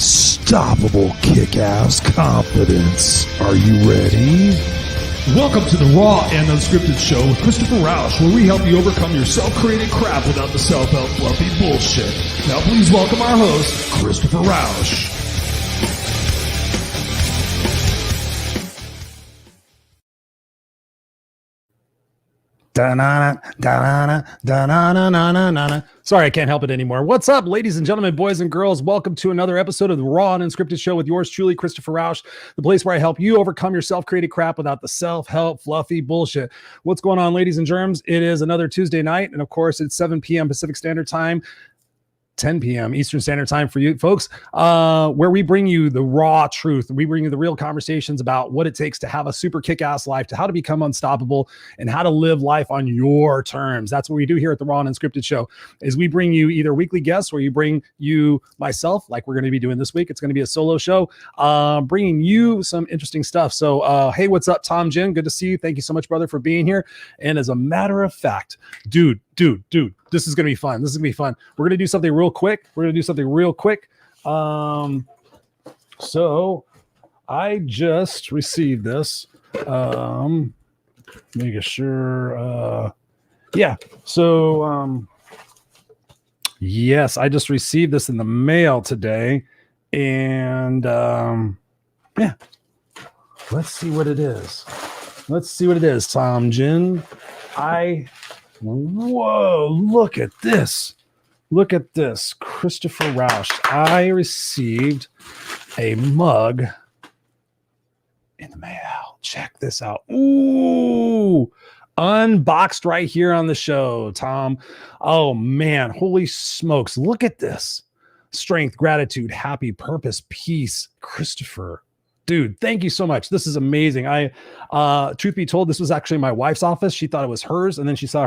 unstoppable kick-ass confidence. Are you ready? Welcome to the Raw and Unscripted show with Christopher Rausch, where we help you overcome your self-created crap without the self-help fluffy bullshit. Now please welcome our host, Christopher Rausch. Sorry, I can't help it anymore. What's up, ladies and gentlemen, boys and girls? Welcome to another episode of the Raw and Unscripted show with yours truly, Christopher Rausch, the place where I help you overcome your self-created crap without the self-help fluffy bullshit. What's going on, ladies and germs? It is another Tuesday night, and of course, it's 7 p.m. Pacific Standard Time. 10 p.m. Eastern Standard Time for you folks, where we bring you the raw truth. We bring you the real conversations about what it takes to have a super kick-ass life, to how to become unstoppable, and how to live life on your terms. That's what we do here at the Raw and Unscripted show, is we bring you either weekly guests, where you bring you myself, like we're going to be doing this week. It's going to be a solo show, bringing you some interesting stuff. So, hey, what's up, Tom Jin? Good to see you. Thank you so much, brother, for being here. And as a matter of fact, dude, this is going to be fun. This is going to be fun. We're going to do something real quick. So I just received this. Making sure. Yes, I just received this in the mail today. And let's see what it is. Tom Jin. Whoa, look at this. Christopher Rausch. I received a mug in the mail. Check this out. Ooh, unboxed right here on the show, Tom. Oh, man. Holy smokes. Look at this. Strength, gratitude, happy, purpose, peace. Christopher. Dude, thank you so much. This is amazing. Truth be told, this was actually my wife's office. She thought it was hers, and then she saw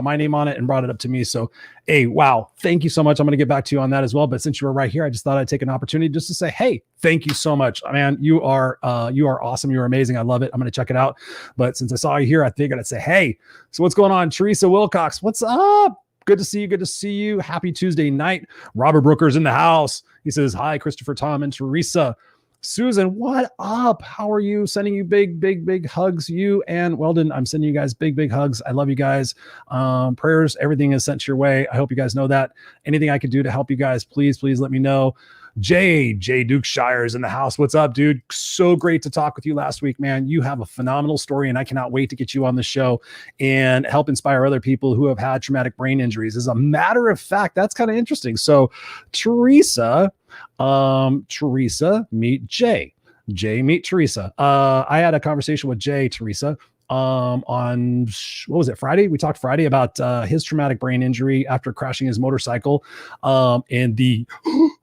my name on it and brought it up to me. So, hey, wow. Thank you so much. I'm going to get back to you on that as well. But since you were right here, I just thought I'd take an opportunity just to say, hey, thank you so much, man. You are awesome. You're amazing. I love it. I'm going to check it out. But since I saw you here, I figured I'd say, hey, so what's going on? Teresa Wilcox, what's up? Good to see you. Happy Tuesday night. Robert Brooker's in the house. He says, hi, Christopher, Tom, and Teresa. Susan, what up? How are you? Sending you big hugs. You and Weldon, I'm sending you guys big hugs. I love you guys. Prayers, everything is sent your way. I hope you guys know that. Anything I could do to help you guys, please let me know. J Dukeshire's in the house. What's up, dude? So great to talk with you last week, man. You have a phenomenal story, and I cannot wait to get you on the show and help inspire other people who have had traumatic brain injuries. As a matter of fact, that's kind of interesting. So Teresa, meet Jay. Jay, meet Teresa. I had a conversation with Jay, Teresa, on what was it, Friday? We talked Friday about his traumatic brain injury after crashing his motorcycle, and the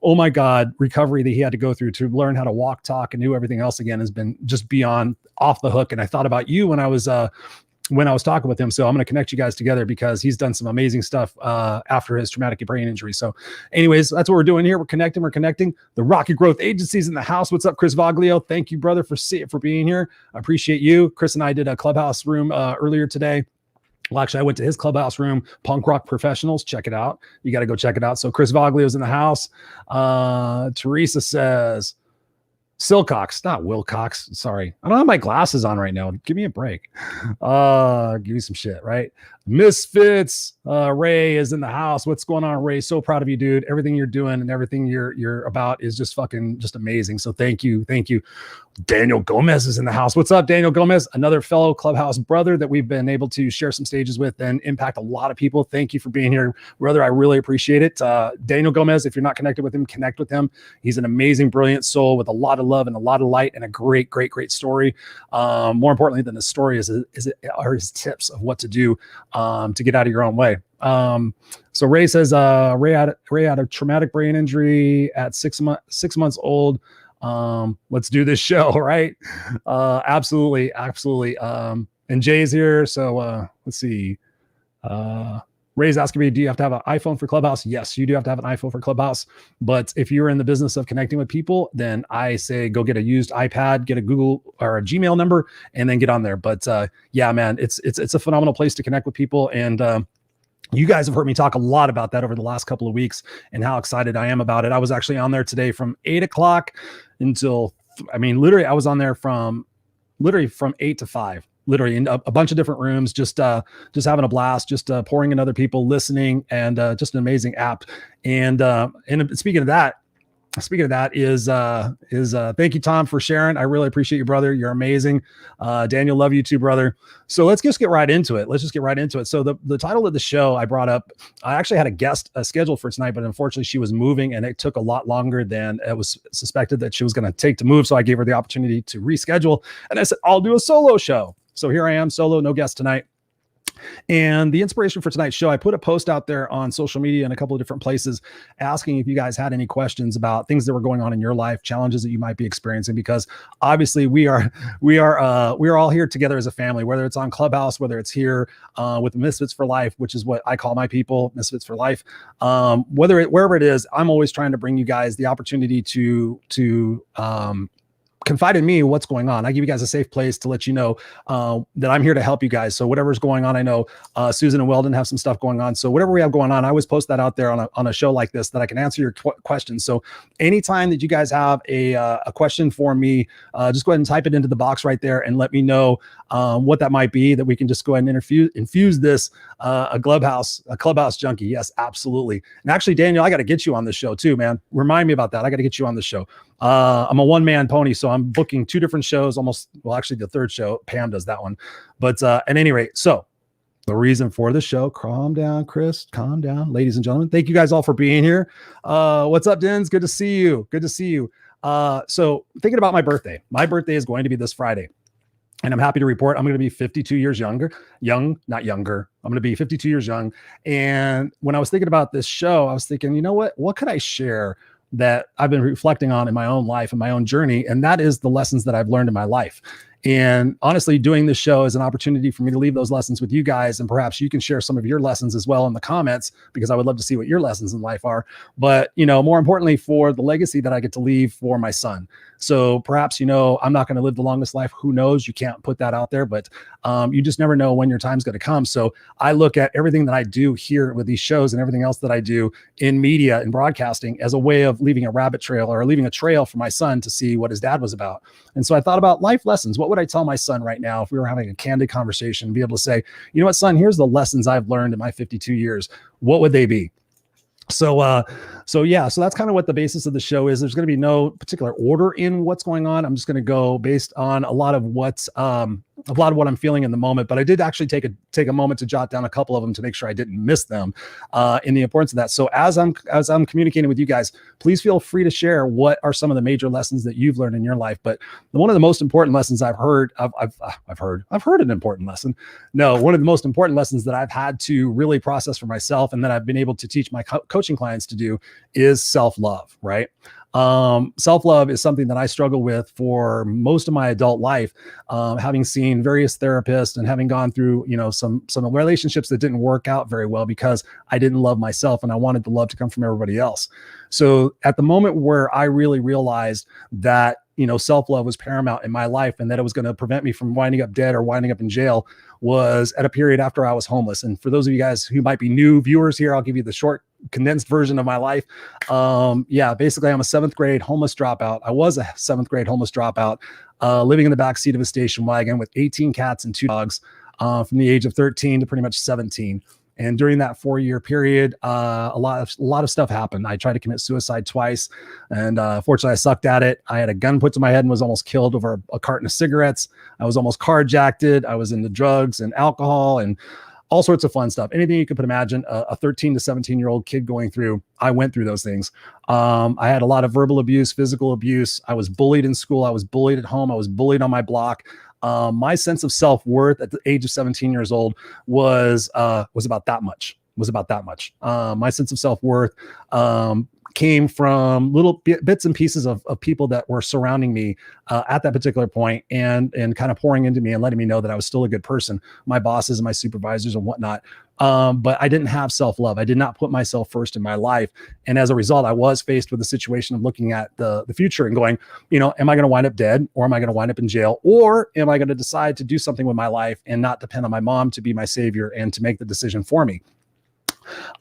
oh my god recovery that he had to go through to learn how to walk, talk, and do everything else again has been just beyond off the hook. And I thought about you when I was talking with him. So I'm going to connect you guys together because he's done some amazing stuff after his traumatic brain injury. So anyways, that's what we're doing here. We're connecting. The Rocky Growth Agency's in the house. What's up, Chris Voglio? Thank you, brother, for being here. I appreciate you. Chris and I did a clubhouse room earlier today. Well, actually, I went to his clubhouse room, Punk Rock Professionals. Check it out. You got to go check it out. So Chris Voglio's in the house. Teresa says, Silcox, not Wilcox. Sorry. I don't have my glasses on right now. Give me a break. Give me some shit, right? Misfits. Ray is in the house. What's going on, Ray? So proud of you, dude. Everything you're doing and everything you're about is just amazing. So thank you. Daniel Gomez is in the house. What's up, Daniel Gomez? Another fellow clubhouse brother that we've been able to share some stages with and impact a lot of people. Thank you for being here, brother. I really appreciate it. Daniel Gomez, if you're not connected with him, connect with him. He's an amazing, brilliant soul with a lot of love and a lot of light and a great story. More importantly than the story are his tips of what to do to get out of your own way. So Ray says, Ray had a traumatic brain injury at 6 months old. Let's do this show, right? Absolutely. And Jay's here. So let's see. Ray's asking me, do you have to have an iPhone for Clubhouse? Yes, you do have to have an iPhone for Clubhouse. But if you're in the business of connecting with people, then I say go get a used iPad, get a Google or a Gmail number, and then get on there. But yeah, man, it's a phenomenal place to connect with people. And You guys have heard me talk a lot about that over the last couple of weeks and how excited I am about it. I was actually on there today from 8 o'clock until, literally I was on there from 8 to 5, literally in a bunch of different rooms, just having a blast, just pouring in other people, listening, and just an amazing app. And speaking of that, is thank you, Tom, for sharing. I really appreciate you, brother. You're amazing. Daniel, love you too, brother. So let's just get right into it. So the title of the show I brought up, I actually had a guest scheduled for tonight, but unfortunately she was moving and it took a lot longer than it was suspected that she was going to take to move. So I gave her the opportunity to reschedule and I said, I'll do a solo show. So here I am, solo, no guest tonight. And the inspiration for tonight's show, I put a post out there on social media in a couple of different places asking if you guys had any questions about things that were going on in your life, challenges that you might be experiencing, because obviously we are all here together as a family, whether it's on Clubhouse, whether it's here with Misfits for Life, which is what I call my people, Misfits for Life. Wherever it is, I'm always trying to bring you guys the opportunity to confide in me what's going on. I give you guys a safe place to let you know that I'm here to help you guys. So whatever's going on, I know Susan and Weldon have some stuff going on. So whatever we have going on, I always post that out there on a show like this that I can answer your questions. So anytime that you guys have a question for me, just go ahead and type it into the box right there and let me know what that might be, that we can just go ahead and infuse this a clubhouse junkie. Yes, absolutely. And actually, Daniel, I got to get you on the show too, man. Remind me about that. I got to get you on the show. I'm a one-man pony, so I'm booking 2 different shows, actually the third show, Pam does that one. But at any rate, so the reason for the show, calm down, Chris, calm down, ladies and gentlemen. Thank you guys all for being here. What's up, Dens? Good to see you. So thinking about my birthday is going to be this Friday. And I'm happy to report I'm going to be 52 years younger. Not younger. I'm going to be 52 years young. And when I was thinking about this show, I was thinking, you know what could I share that I've been reflecting on in my own life and my own journey? And that is the lessons that I've learned in my life. And honestly, doing this show is an opportunity for me to leave those lessons with you guys. And perhaps you can share some of your lessons as well in the comments, because I would love to see what your lessons in life are. But, more importantly, for the legacy that I get to leave for my son. So perhaps, I'm not going to live the longest life. Who knows? You can't put that out there, but you just never know when your time's going to come. So I look at everything that I do here with these shows and everything else that I do in media and broadcasting as a way of leaving a rabbit trail or leaving a trail for my son to see what his dad was about. And so I thought about life lessons. What would I tell my son right now if we were having a candid conversation and be able to say, you know what, son, here's the lessons I've learned in my 52 years. What would they be? So that's kind of what the basis of the show is. There's going to be no particular order in what's going on. I'm just going to go based on a lot of what I'm feeling in the moment. But I did actually take a moment to jot down a couple of them to make sure I didn't miss them in the importance of that. So as I'm communicating with you guys, please feel free to share what are some of the major lessons that you've learned in your life. But one of the most important lessons I've heard an important lesson. No, one of the most important lessons that I've had to really process for myself and that I've been able to teach my coaching clients to do is self-love, right? Self-love is something that I struggle with for most of my adult life, having seen various therapists and having gone through, some relationships that didn't work out very well because I didn't love myself and I wanted the love to come from everybody else. So at the moment where I really realized that, self-love was paramount in my life and that it was going to prevent me from winding up dead or winding up in jail, was at a period after I was homeless. And for those of you guys who might be new viewers here, I'll give you the short condensed version of my life. Basically I'm a 7th grade homeless dropout. I was a 7th grade homeless dropout, living in the back seat of a station wagon with 18 cats and 2 dogs, from the age of 13 to pretty much 17. And during that 4-year period, a lot of stuff happened. I tried to commit suicide twice, and fortunately I sucked at it. I had a gun put to my head and was almost killed over a carton of cigarettes. I was almost carjacked. I was into drugs and alcohol and all sorts of fun stuff. Anything you could imagine a 13 to 17-year-old kid going through, I went through those things. I had a lot of verbal abuse, physical abuse. I was bullied in school. I was bullied at home. I was bullied on my block. My sense of self-worth at the age of 17 years old was about that much. My sense of self-worth came from little bits and pieces of people that were surrounding me at that particular point and kind of pouring into me and letting me know that I was still a good person, my bosses and my supervisors and whatnot. But I didn't have self-love. I did not put myself first in my life. And as a result, I was faced with the situation of looking at the future and going, am I going to wind up dead, or am I going to wind up in jail, or am I going to decide to do something with my life and not depend on my mom to be my savior and to make the decision for me?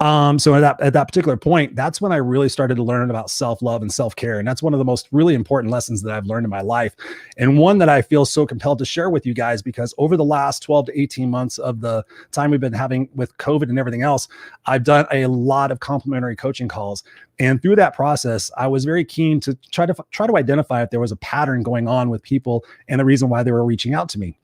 So at that particular point, that's when I really started to learn about self-love and self-care. And that's one of the most really important lessons that I've learned in my life. And one that I feel so compelled to share with you guys, because over the last 12 to 18 months of the time we've been having with COVID and everything else, I've done a lot of complimentary coaching calls. And through that process, I was very keen to try to identify if there was a pattern going on with people and the reason why they were reaching out to me,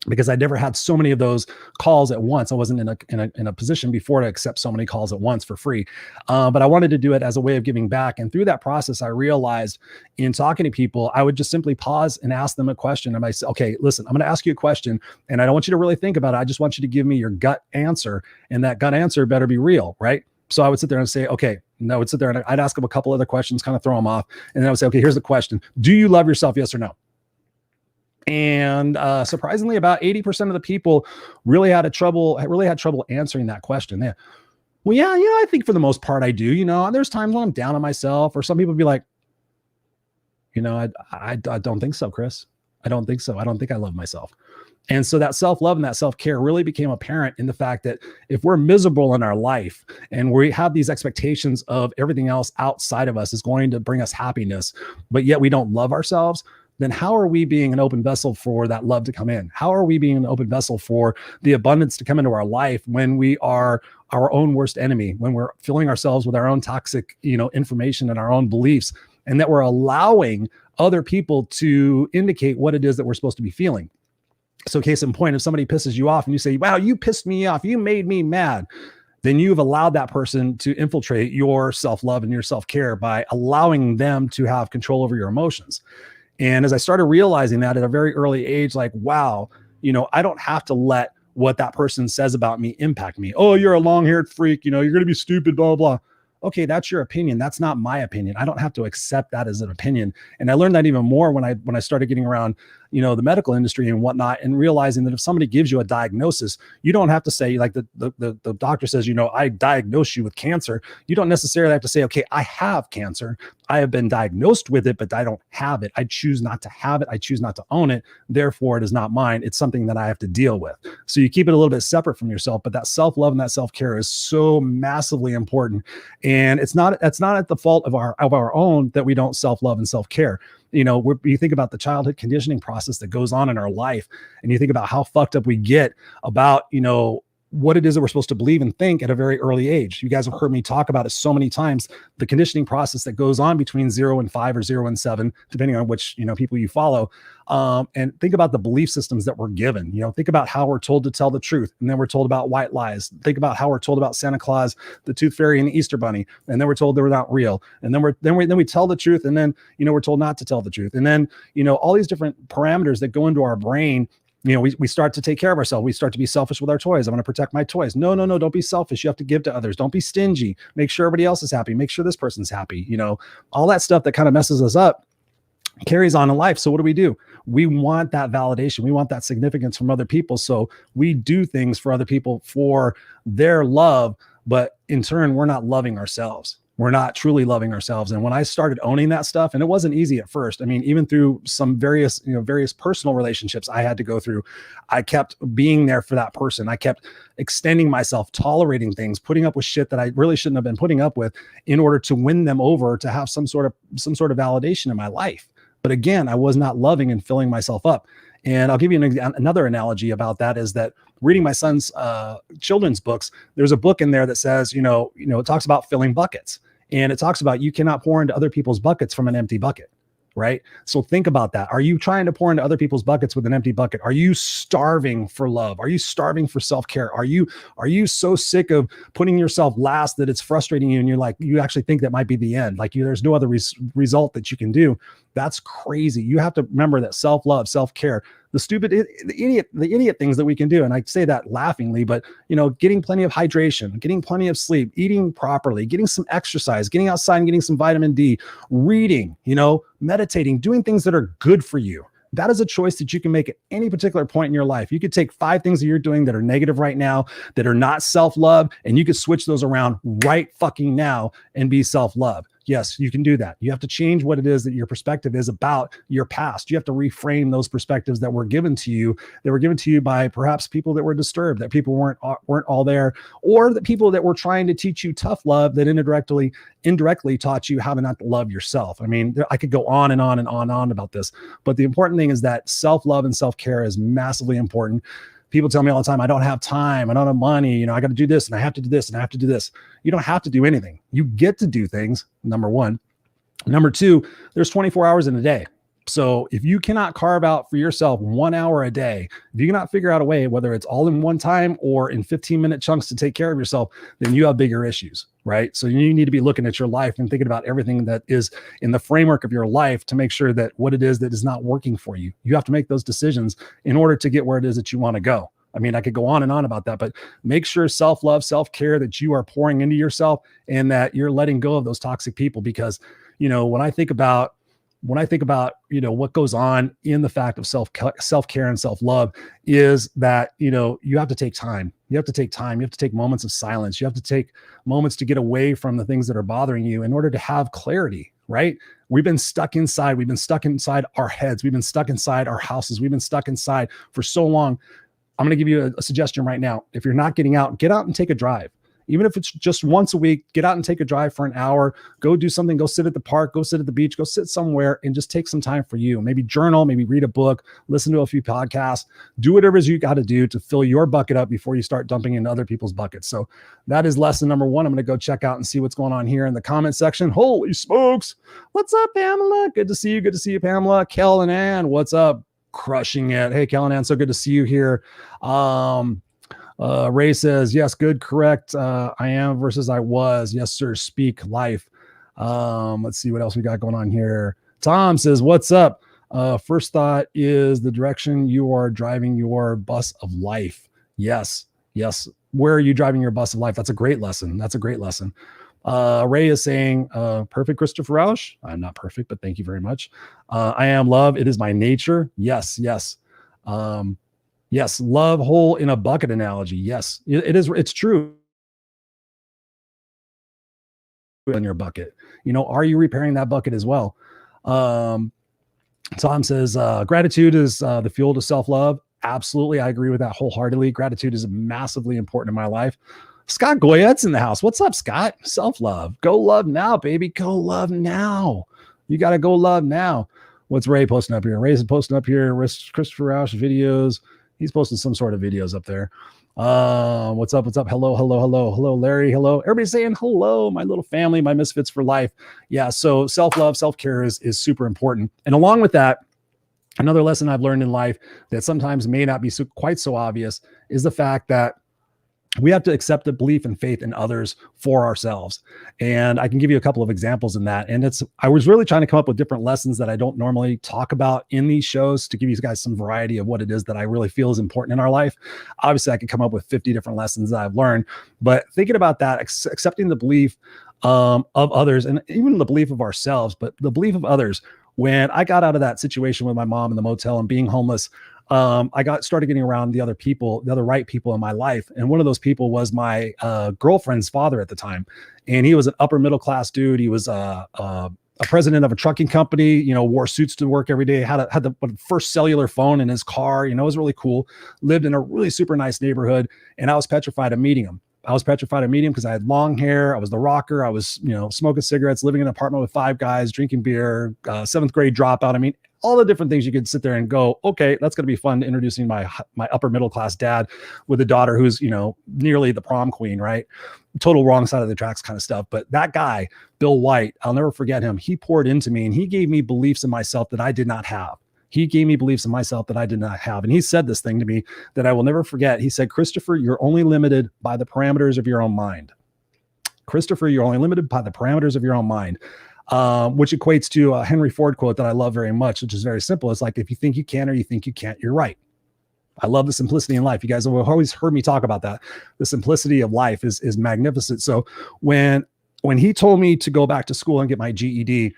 because I never had so many of those calls at once. I wasn't in a position before to accept so many calls at once for free. But I wanted to do it as a way of giving back. And through that process, I realized in talking to people, I would just simply pause and ask them a question. And I say, okay, listen, I'm going to ask you a question, and I don't want you to really think about it. I just want you to give me your gut answer. And that gut answer better be real, right? So I would sit there and say, okay, no, I would sit there and I'd ask them a couple other questions, kind of throw them off. And then I would say, okay, here's the question. Do you love yourself? Yes or no? And surprisingly, about 80% of the people really had trouble answering that question. Well, yeah, I think for the most part I do. There's times when I'm down on myself, or some people be like, I don't think so, Chris. I don't think so. I don't think I love myself. And so that self-love and that self-care really became apparent in the fact that if we're miserable in our life and we have these expectations of everything else outside of us is going to bring us happiness, but yet we don't love ourselves, then how are we being an open vessel for that love to come in? How are we being an open vessel for the abundance to come into our life when we are our own worst enemy, when we're filling ourselves with our own toxic, information and our own beliefs, and that we're allowing other people to indicate what it is that we're supposed to be feeling? So case in point, if somebody pisses you off and you say, wow, you pissed me off, you made me mad, then you've allowed that person to infiltrate your self-love and your self-care by allowing them to have control over your emotions. And as I started realizing that at a very early age, like, wow, I don't have to let what that person says about me impact me. Oh, you're a long-haired freak, you're going to be stupid, blah, blah, blah. Okay, that's your opinion. That's not my opinion. I don't have to accept that as an opinion. And I learned that even more when I started getting around, the medical industry and whatnot, and realizing that if somebody gives you a diagnosis, you don't have to say, like the doctor says, I diagnose you with cancer. You don't necessarily have to say, okay, I have cancer. I have been diagnosed with it, but I don't have it. I choose not to have it. I choose not to own it. Therefore, it is not mine. It's something that I have to deal with. So you keep it a little bit separate from yourself, but that self-love and that self-care is so massively important. And it's not at the fault of our own that we don't self-love and self-care. You think about the childhood conditioning process that goes on in our life, and you think about how fucked up we get about, what it is that we're supposed to believe and think at a very early age. You guys have heard me talk about it so many times, the conditioning process that goes on between 0 and 5 or 0 and 7, depending on which, people you follow. And think about the belief systems that we're given. Think about how we're told to tell the truth, and then we're told about white lies. Think about how we're told about Santa Claus, the Tooth Fairy, and the Easter Bunny, and then we're told they were not real. And then we tell the truth, and then we're told not to tell the truth. And then all these different parameters that go into our brain. We start to take care of ourselves. We start to be selfish with our toys. I'm going to protect my toys. No, don't be selfish. You have to give to others. Don't be stingy. Make sure everybody else is happy. Make sure this person's happy. All that stuff that kind of messes us up carries on in life. So what do? We want that validation. We want that significance from other people. So we do things for other people for their love, but in turn, we're not loving ourselves. We're not truly loving ourselves. And when I started owning that stuff, and it wasn't easy at first, even through some various personal relationships I had to go through, I kept being there for that person. I kept extending myself, tolerating things, putting up with shit that I really shouldn't have been putting up with in order to win them over, to have some sort of validation in my life. But again, I was not loving and filling myself up. And I'll give you another analogy about that, is that reading my son's children's books, there's a book in there that says, it talks about filling buckets. And it talks about you cannot pour into other people's buckets from an empty bucket, right? So think about that. Are you trying to pour into other people's buckets with an empty bucket? Are you starving for love? Are you starving for self-care? Are you so sick of putting yourself last that it's frustrating you, and you actually think that might be the end? There's no other result that you can do. That's crazy. You have to remember that self-love, self-care, the idiot things that we can do. And I say that laughingly, but getting plenty of hydration, getting plenty of sleep, eating properly, getting some exercise, getting outside and getting some vitamin D, reading, meditating, doing things that are good for you. That is a choice that you can make at any particular point in your life. You could take 5 things that you're doing that are negative right now, that are not self-love, and you could switch those around right fucking now and be self-love. Yes, you can do that. You have to change what it is that your perspective is about your past. You have to reframe those perspectives that were given to you, by perhaps people that were disturbed, that people weren't all there, or the people that were trying to teach you tough love that indirectly taught you how to not love yourself. I mean, I could go on and on and on about this, but the important thing is that self-love and self-care is massively important. People tell me all the time, I don't have time, I don't have money, I got to do this and I have to do this and I have to do this. You don't have to do anything. You get to do things, number one. Number two, there's 24 hours in a day. So if you cannot carve out for yourself 1 hour a day, if you cannot figure out a way, whether it's all in one time or in 15-minute chunks to take care of yourself, then you have bigger issues, right? So you need to be looking at your life and thinking about everything that is in the framework of your life to make sure that what it is that is not working for you. You have to make those decisions in order to get where it is that you want to go. I mean, I could go on and on about that, but make sure self-love, self-care, that you are pouring into yourself and that you're letting go of those toxic people. Because, when I think about, what goes on in the fact of self-care and self-love is that, you have to take time. You have to take time. You have to take moments of silence. You have to take moments to get away from the things that are bothering you in order to have clarity, right? We've been stuck inside. We've been stuck inside our heads. We've been stuck inside our houses. We've been stuck inside for so long. I'm going to give you a suggestion right now. If you're not getting out, get out and take a drive. Even if it's just once a week, get out and take a drive for an hour, go do something, go sit at the park, go sit at the beach, go sit somewhere and just take some time for you. Maybe journal, maybe read a book, listen to a few podcasts, do whatever it is you got to do to fill your bucket up before you start dumping into other people's buckets. So that is lesson number one. I'm going to go check out and see what's going on here in the comment section. Holy smokes. What's up, Pamela? Good to see you. Good to see you, Pamela. Kel and Ann, what's up? Crushing it. Hey, Kel and Ann, so good to see you here. Ray says, yes, good, correct. I am versus I was. Yes, sir. Speak life. Let's see what else we got going on here. Tom says, what's up? First thought is the direction you are driving your bus of life. Yes. Where are you driving your bus of life? That's a great lesson. Ray is saying, perfect, Christopher Rausch. I'm not perfect, but thank you very much. I am love. It is my nature. Yes. Yes. Love hole in a bucket analogy. Yes, it is. It's true. In your bucket, are you repairing that bucket as well? Tom says, gratitude is the fuel to self-love. Absolutely. I agree with that wholeheartedly. Gratitude is massively important in my life. Scott Goyette's in the house. What's up, Scott? Self-love. Go love now, baby. Go love now. You got to go love now. What's Ray posting up here? Ray's posting up here. Christopher Rausch videos. He's posting some sort of videos up there. What's up? Hello, Larry. Hello. Everybody's saying hello, my little family, my misfits for life. Yeah. So self-love, self-care is super important. And along with that, another lesson I've learned in life that sometimes may not be quite so obvious is the fact that we have to accept the belief and faith in others for ourselves. And I can give you a couple of examples in that. And I was really trying to come up with different lessons that I don't normally talk about in these shows to give you guys some variety of what it is that I really feel is important in our life. Obviously, I could come up with 50 different lessons that I've learned, but thinking about that, accepting the belief of others and even the belief of ourselves, but the belief of others. When I got out of that situation with my mom in the motel and being homeless, I started getting around the other right people in my life. And one of those people was my girlfriend's father at the time. And he was an upper middle class dude. He was a president of a trucking company, wore suits to work every day, had the first cellular phone in his car, it was really cool, lived in a really super nice neighborhood. And I was petrified of meeting him. Because I had long hair. I was the rocker. I was, smoking cigarettes, living in an apartment with 5 guys, drinking beer, 7th grade dropout. I mean, all the different things you could sit there and go, okay, that's going to be fun, introducing my upper middle class dad with a daughter who's, nearly the prom queen, right? Total wrong side of the tracks kind of stuff. But that guy, Bill White, I'll never forget him. He poured into me and he gave me beliefs in myself that I did not have. And he said this thing to me that I will never forget. He said, Christopher, you're only limited by the parameters of your own mind. Which equates to a Henry Ford quote that I love very much, which is very simple. It's like, if you think you can or you think you can't, you're right. I love the simplicity in life. You guys have always heard me talk about that. The simplicity of life is magnificent. So when he told me to go back to school and get my GED,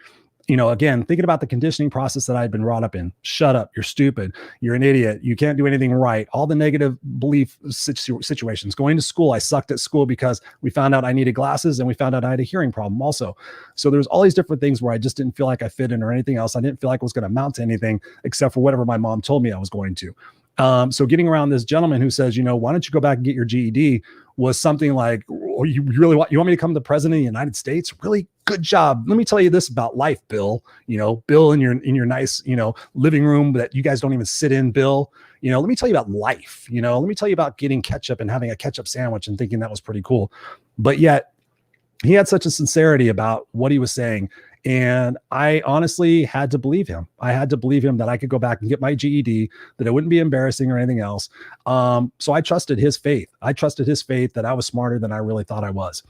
again, thinking about the conditioning process that I'd been brought up in. Shut up. You're stupid. You're an idiot. You can't do anything right. All the negative belief situations. Going to school, I sucked at school because we found out I needed glasses, and we found out I had a hearing problem also. So there's all these different things where I just didn't feel like I fit in or anything else. I didn't feel like it was going to amount to anything except for whatever my mom told me I was going to. So getting around this gentleman who says, why don't you go back and get your GED, was something like, oh, you want me to come the president of the United States? Really good job. Let me tell you this about life, Bill. Bill in your nice, living room that you guys don't even sit in, Bill. Let me tell you about life. Let me tell you about getting ketchup and having a ketchup sandwich and thinking that was pretty cool. But yet he had such a sincerity about what he was saying. And I honestly had to believe him. I had to believe him that I could go back and get my GED, that it wouldn't be embarrassing or anything else. So I trusted his faith. I trusted his faith that I was smarter than I really thought I was.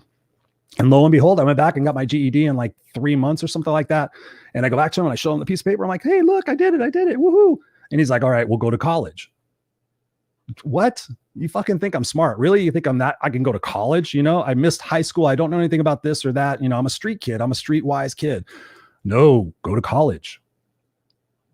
And lo and behold, I went back and got my GED in like 3 months or something like that. And I go back to him and I show him the piece of paper. I'm like, hey, look, I did it. Woohoo. And he's like, all right, we'll go to college. What? You fucking think I'm smart? Really? You think I can go to college? I missed high school. I don't know anything about this or that. I'm a street kid. I'm a streetwise kid. No, go to college.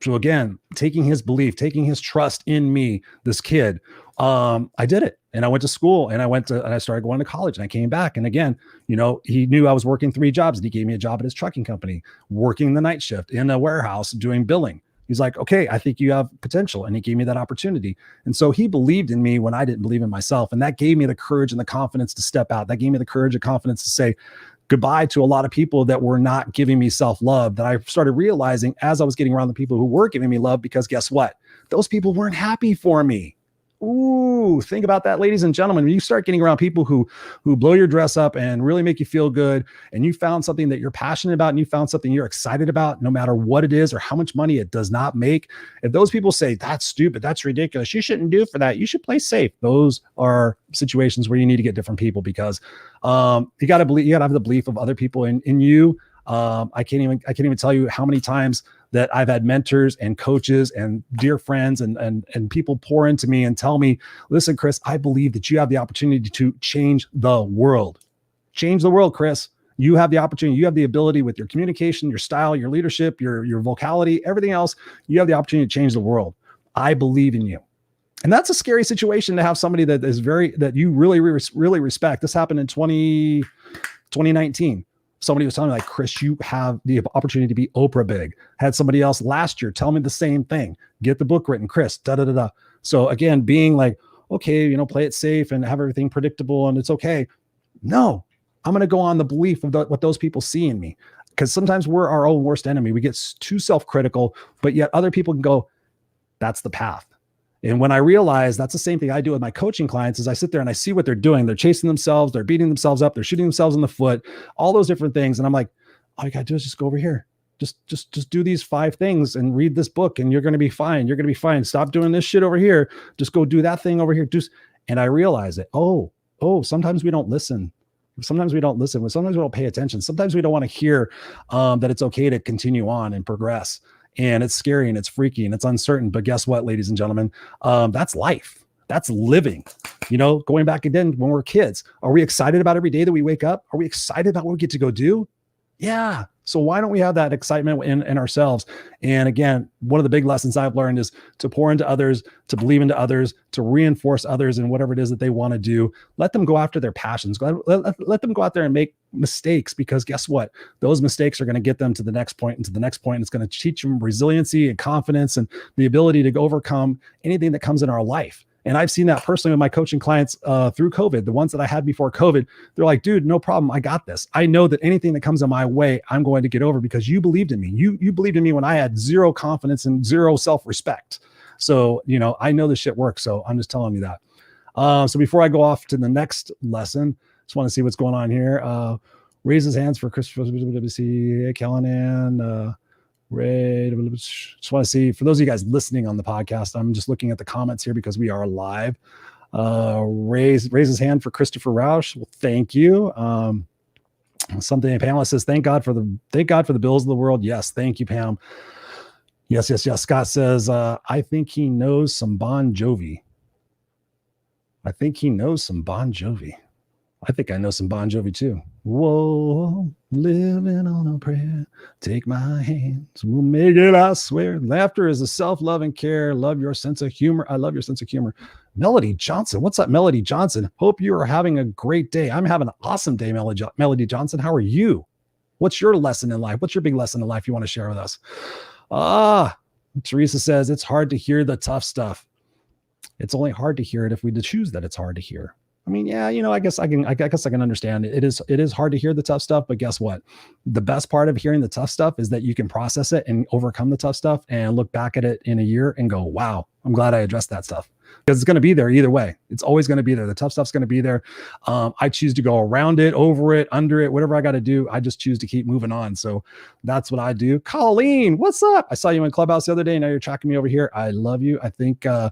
So again, taking his belief, taking his trust in me, this kid, I did it. And I went to school and I started going to college, and I came back. And again, he knew I was working 3 jobs, and he gave me a job at his trucking company, working the night shift in a warehouse doing billing. He's like, okay, I think you have potential. And he gave me that opportunity. And so he believed in me when I didn't believe in myself. And that gave me the courage and the confidence to step out. That gave me the courage and confidence to say goodbye to a lot of people that were not giving me self-love, that I started realizing as I was getting around the people who were giving me love, because guess what? Those people weren't happy for me. Ooh, think about that, ladies and gentlemen. When you start getting around people who blow your dress up and really make you feel good, and you found something that you're passionate about, and you found something you're excited about, no matter what it is or how much money it does not make, if those people say, that's stupid, that's ridiculous, you shouldn't do for that, you should play safe, those are situations where you need to get different people, because you got to have the belief of other people in you. I can't even tell you how many times that I've had mentors and coaches and dear friends and people pour into me and tell me, listen, Chris, I believe that you have the opportunity to change the world. Change the world, Chris. You have the opportunity. You have the ability with your communication, your style, your leadership, your vocality, everything else. You have the opportunity to change the world. I believe in you. And that's a scary situation to have somebody that you really, really respect. This happened in 2019. Somebody was telling me, like, Chris, you have the opportunity to be Oprah big. Had somebody else last year tell me the same thing. Get the book written, Chris, da-da-da-da. So again, being like, okay, play it safe and have everything predictable and it's okay. No, I'm going to go on the belief of what those people see in me. Because sometimes we're our own worst enemy. We get too self-critical, but yet other people can go, that's the path. And when I realize that's the same thing I do with my coaching clients, is I sit there and I see what they're doing. They're chasing themselves. They're beating themselves up. They're shooting themselves in the foot, all those different things. And I'm like, all you got to do is just go over here. Just do these 5 things and read this book and you're going to be fine. You're going to be fine. Stop doing this shit over here. Just go do that thing over here. And I realize it. Oh, sometimes we don't listen. Sometimes we don't listen. Sometimes we don't pay attention. Sometimes we don't want to hear that it's okay to continue on and progress. And it's scary and it's freaky and it's uncertain. But guess what, ladies and gentlemen? That's life. That's living. Going back again when we're kids, are we excited about every day that we wake up? Are we excited about what we get to go do? Yeah. So why don't we have that excitement in ourselves? And again, one of the big lessons I've learned is to pour into others, to believe into others, to reinforce others in whatever it is that they want to do. Let them go after their passions. Let them go out there and make mistakes, because guess what? Those mistakes are going to get them to the next point and to the next point. And it's going to teach them resiliency and confidence and the ability to overcome anything that comes in our life. And I've seen that personally with my coaching clients through COVID. The ones that I had before COVID, they're like, dude, no problem. I got this. I know that anything that comes in my way, I'm going to get over, because you believed in me. You believed in me when I had zero confidence and zero self-respect. So, I know this shit works. So I'm just telling you that. So before I go off to the next lesson, just want to see what's going on here. Raise his hands for Christopher, Callahan, Ray. Just want to see, for those of you guys listening on the podcast, I'm just looking at the comments here because we are live. Raise his hand for Christopher Rausch. Well, thank you. Something a panelist says, thank God for the bills of the world. Yes, thank you, Pam. Yes. Scott says, I think he knows some Bon Jovi. I think I know some Bon Jovi too. Whoa, living on a prayer. Take my hands, we'll make it, I swear. Laughter is a self-love and care. Love your sense of humor. I love your sense of humor. Melody Johnson. What's up, Melody Johnson? Hope you are having a great day. I'm having an awesome day, Melody Johnson. How are you? What's your lesson in life? What's your big lesson in life you want to share with us? Teresa says, it's hard to hear the tough stuff. It's only hard to hear it if we choose that it's hard to hear. I mean, yeah, I guess I can understand it. It is hard to hear the tough stuff, but guess what? The best part of hearing the tough stuff is that you can process it and overcome the tough stuff and look back at it in a year and go, wow, I'm glad I addressed that stuff, because it's going to be there either way. It's always going to be there. The tough stuff's going to be there. I choose to go around it, over it, under it, whatever I got to do. I just choose to keep moving on. So that's what I do. Colleen, what's up? I saw you in Clubhouse the other day. Now you're tracking me over here. I love you. I think I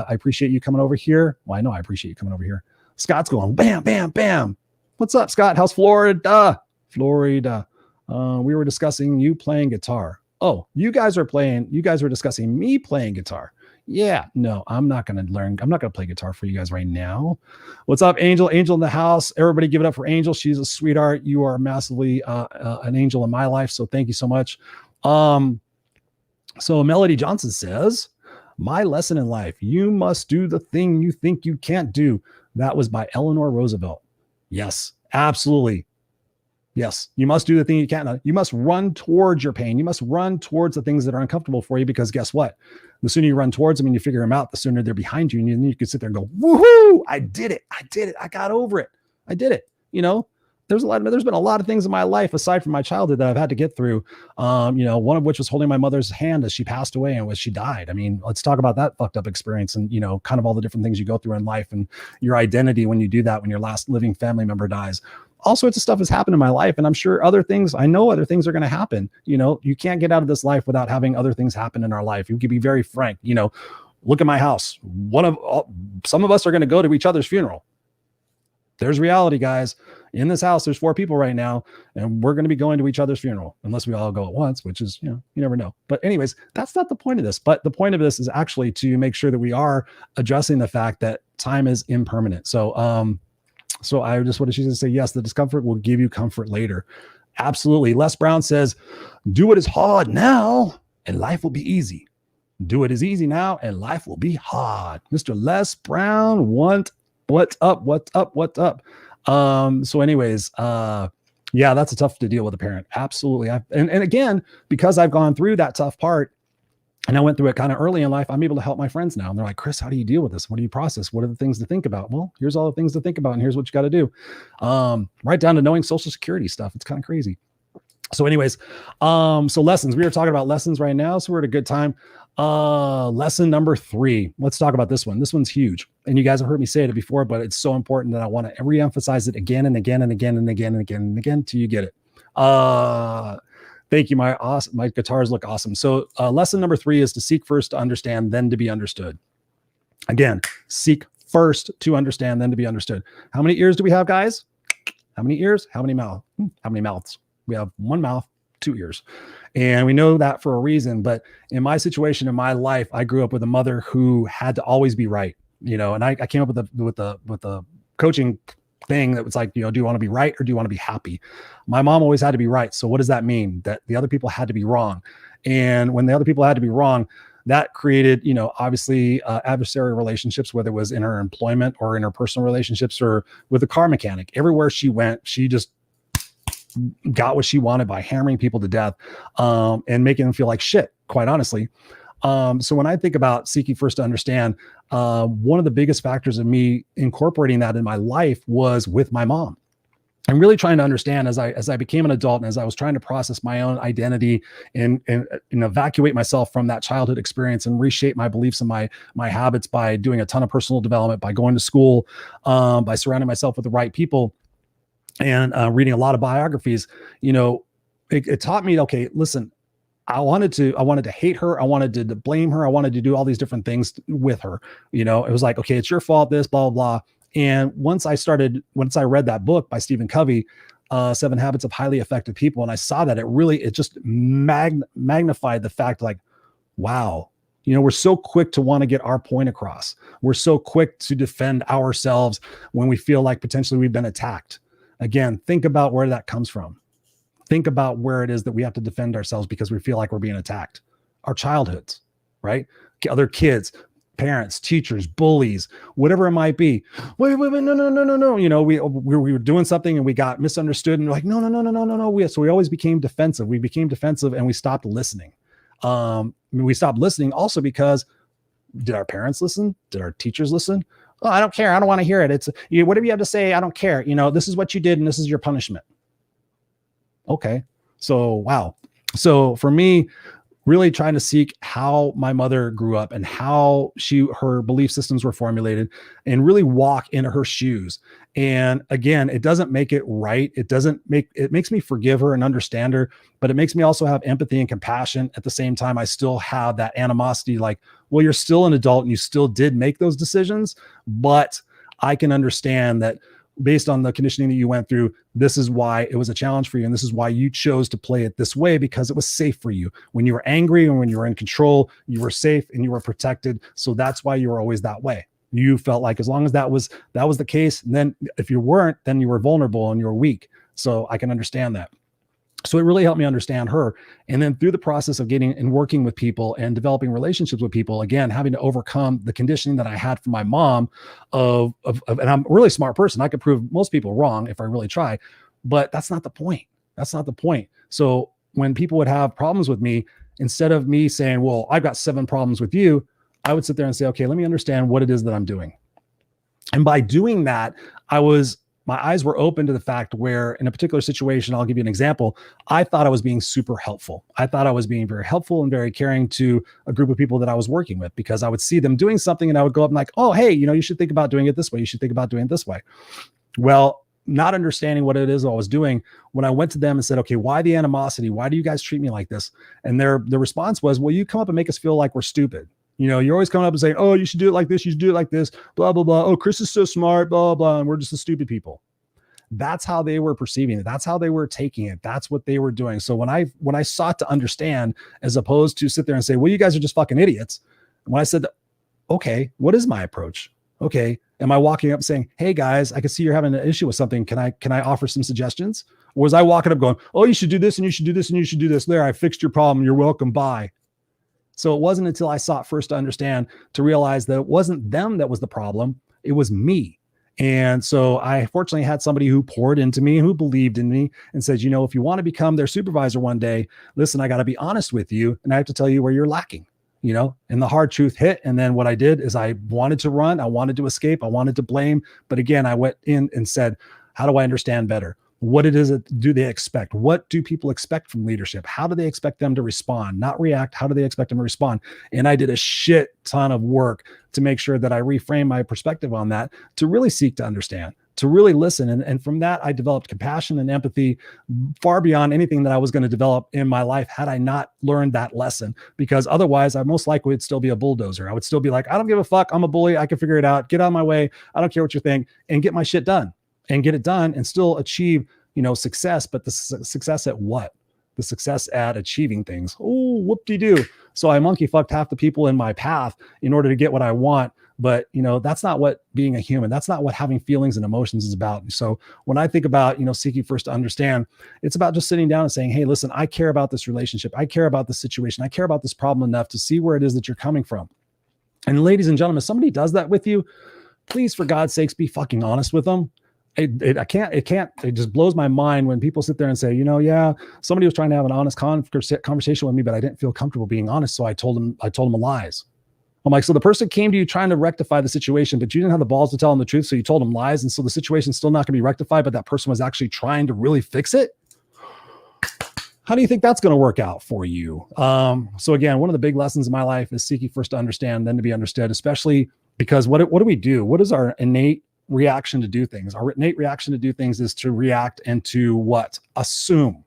appreciate you coming over here. Well, I know I appreciate you coming over here. Scott's going bam, bam, bam. What's up, Scott? How's Florida? Florida. We were discussing you playing guitar. Oh, you guys were discussing me playing guitar. Yeah, no, I'm not going to learn. I'm not going to play guitar for you guys right now. What's up, Angel? Angel in the house. Everybody give it up for Angel. She's a sweetheart. You are massively an angel in my life. So thank you so much. So Melody Johnson says, my lesson in life, you must do the thing you think you can't do. That was by Eleanor Roosevelt. Yes, absolutely. Yes, you must do the thing you can't. You must run towards your pain. You must run towards the things that are uncomfortable for you, because guess what? The sooner you run towards them and you figure them out, the sooner they're behind you. And then you can sit there and go, woohoo, I did it. I did it. I got over it. I did it. There's been a lot of things in my life aside from my childhood that I've had to get through. One of which was holding my mother's hand as she passed away and as she died. I mean, let's talk about that fucked up experience and, kind of all the different things you go through in life and your identity when you do that, when your last living family member dies. All sorts of stuff has happened in my life. And I'm sure I know other things are going to happen. You can't get out of this life without having other things happen in our life. You can be very frank, look at my house. Some of us are going to go to each other's funeral. There's reality, guys. In this house, there's 4 people right now, and we're going to be going to each other's funeral unless we all go at once, which is, you never know. But anyways, that's not the point of this. But the point of this is actually to make sure that we are addressing the fact that time is impermanent. So I just wanted to say, yes, the discomfort will give you comfort later. Absolutely. Les Brown says, do what is hard now and life will be easy. Do it is easy now and life will be hard. Mr. Les Brown, what's up? So anyways, yeah, that's tough to deal with a parent. Absolutely. And again, because I've gone through that tough part and I went through it kind of early in life, I'm able to help my friends now. And they're like, Chris, how do you deal with this? What do you process? What are the things to think about? Well, here's all the things to think about. And here's what you got to do. Right down to knowing Social Security stuff. It's kind of crazy. So anyways, so lessons, we were talking about lessons right now. So we're at a good time. Lesson number 3. Let's talk about this one. This one's huge. And you guys have heard me say it before, but it's so important that I want to re-emphasize it again and again and again and again and again and again till you get it. Thank you. My guitars look awesome. So lesson number 3 is to seek first to understand, then to be understood. Again, seek first to understand, then to be understood. How many ears do we have, guys? How many ears? How many mouths? How many mouths? We have 1 mouth, 2 ears. And we know that for a reason. But in my situation, in my life, I grew up with a mother who had to always be right. And I came up with the coaching thing that was like, do you want to be right or do you want to be happy? My mom always had to be right. So what does that mean? That the other people had to be wrong. And when the other people had to be wrong, that created, obviously adversarial relationships, whether it was in her employment or in her personal relationships or with a car mechanic. Everywhere she went, she just got what she wanted by hammering people to death and making them feel like shit, quite honestly. So when I think about seeking first to understand, one of the biggest factors of me incorporating that in my life was with my mom. I'm really trying to understand as I became an adult and as I was trying to process my own identity and evacuate myself from that childhood experience and reshape my beliefs and my habits by doing a ton of personal development, by going to school, by surrounding myself with the right people, and reading a lot of biographies. It taught me, okay, listen, I wanted to hate her. I wanted to blame her. I wanted to do all these different things with her. It was like, okay, it's your fault, this, blah, blah, blah. And once I read that book by Stephen Covey, 7 Habits of Highly Effective People, and I saw that it just magnified the fact, like, wow, You know, we're so quick to want to get our point across. We're so quick to defend ourselves when we feel like potentially we've been attacked. Again, think about where that comes from. Think about where it is that we have to defend ourselves because we feel like we're being attacked. Our childhoods, right? Other kids, parents, teachers, bullies, whatever it might be. Wait, no. You know, we were doing something and we got misunderstood and we're like, no. So we always became defensive. We became defensive and we stopped listening. We stopped listening also because did our parents listen? Did our teachers listen? Oh, I don't care. I don't want to hear it. It's whatever you have to say. I don't care. You know, this is what you did and this is your punishment. Okay. So, wow. So for me, really trying to seek how my mother grew up and how her belief systems were formulated and really walk in her shoes. And again, it doesn't make it right. It makes me forgive her and understand her, but it makes me also have empathy and compassion. At the same time, I still have that animosity, like, well, you're still an adult and you still did make those decisions, but I can understand that based on the conditioning that you went through, this is why it was a challenge for you. And this is why you chose to play it this way, because it was safe for you. When you were angry and when you were in control, you were safe and you were protected. So that's why you were always that way. You felt like as long as that was the case, then if you weren't, then you were vulnerable and you were weak. So I can understand that. So it really helped me understand her. And then through the process of getting and working with people and developing relationships with people, again, having to overcome the conditioning that I had from my mom and I'm a really smart person. I could prove most people wrong if I really try, but that's not the point. That's not the point. So when people would have problems with me, instead of me saying, well, I've got 7 problems with you, I would sit there and say, okay, let me understand what it is that I'm doing. And by doing that, my eyes were open to the fact where in a particular situation, I'll give you an example. I thought I was being super helpful. I thought I was being very helpful and very caring to a group of people that I was working with, because I would see them doing something and I would go up and like, oh, hey, you know, you should think about doing it this way. You should think about doing it this way. Well, not understanding what it is I was doing, when I went to them and said, okay, why the animosity? Why do you guys treat me like this? And the response was, well, you come up and make us feel like we're stupid. You know, you're always coming up and saying, oh, you should do it like this. You should do it like this, blah, blah, blah. Oh, Chris is so smart, blah, blah. And we're just the stupid people. That's how they were perceiving it. That's how they were taking it. That's what they were doing. So when I sought to understand, as opposed to sit there and say, well, you guys are just fucking idiots. When I said, okay, what is my approach? Okay. Am I walking up saying, hey guys, I can see you're having an issue with something. Can I offer some suggestions? Or was I walking up going, oh, you should do this and you should do this and you should do this. There, I fixed your problem. You're welcome. Bye. So it wasn't until I sought first to understand, to realize that it wasn't them that was the problem. It was me. And so I fortunately had somebody who poured into me, who believed in me and said, you know, if you want to become their supervisor one day, listen, I got to be honest with you. And I have to tell you where you're lacking, you know, and the hard truth hit. And then what I did is I wanted to run. I wanted to escape. I wanted to blame. But again, I went in and said, how do I understand better? What it is that do they expect? What do people expect from leadership? How do they expect them to respond? Not react. How do they expect them to respond? And I did a shit ton of work to make sure that I reframe my perspective on that, to really seek to understand, to really listen. And from that, I developed compassion and empathy far beyond anything that I was going to develop in my life had I not learned that lesson, because otherwise I most likely would still be a bulldozer. I would still be like, I don't give a fuck. I'm a bully. I can figure it out. Get out of my way. I don't care what you think, and get my shit done. And get it done and still achieve, you know, success. But the success at what? The success at achieving things. Oh, whoop-de-doo. So I monkey fucked half the people in my path in order to get what I want. But, you know, that's not what being a human, that's not what having feelings and emotions is about. So when I think about, you know, seeking first to understand, it's about just sitting down and saying, hey, listen, I care about this relationship. I care about this situation. I care about this problem enough to see where it is that you're coming from. And ladies and gentlemen, if somebody does that with you, please, for God's sakes, be fucking honest with them. It just blows my mind when people sit there and say, you know, yeah, somebody was trying to have an honest conversation with me, but I didn't feel comfortable being honest. So I told them lies. I'm like, so the person came to you trying to rectify the situation, but you didn't have the balls to tell them the truth. So you told them lies. And so the situation's still not going to be rectified, but that person was actually trying to really fix it. How do you think that's going to work out for you? So again, one of the big lessons in my life is seeking first to understand, then to be understood, especially because what do we do? What is our innate reaction to do things? Our innate reaction to do things is to react and to what? Assume.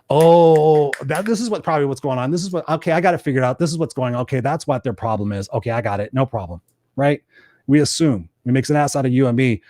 Oh, this is probably what's going on. This is what, okay, I got it figured out. This is what's going on. Okay, that's what their problem is. Okay, I got it. No problem. Right? We assume. It makes an ass out of you and me.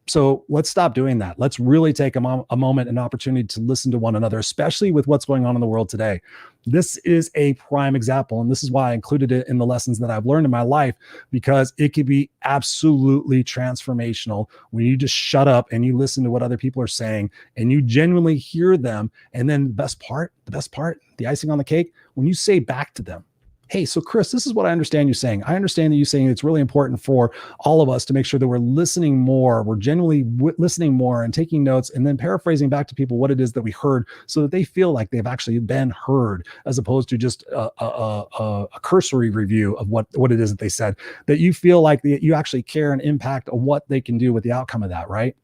So let's stop doing that. Let's really take a moment, an opportunity to listen to one another, especially with what's going on in the world today. This is a prime example. And this is why I included it in the lessons that I've learned in my life, because it could be absolutely transformational when you just shut up and you listen to what other people are saying and you genuinely hear them. And then the best part, the icing on the cake, when you say back to them, hey, so Chris, this is what I understand you saying. I understand that you saying it's really important for all of us to make sure that we're listening more, we're genuinely listening more and taking notes, and then paraphrasing back to people what it is that we heard, so that they feel like they've actually been heard, as opposed to just a cursory review of what it is that they said, that you feel like you actually care and impact on what they can do with the outcome of that, right?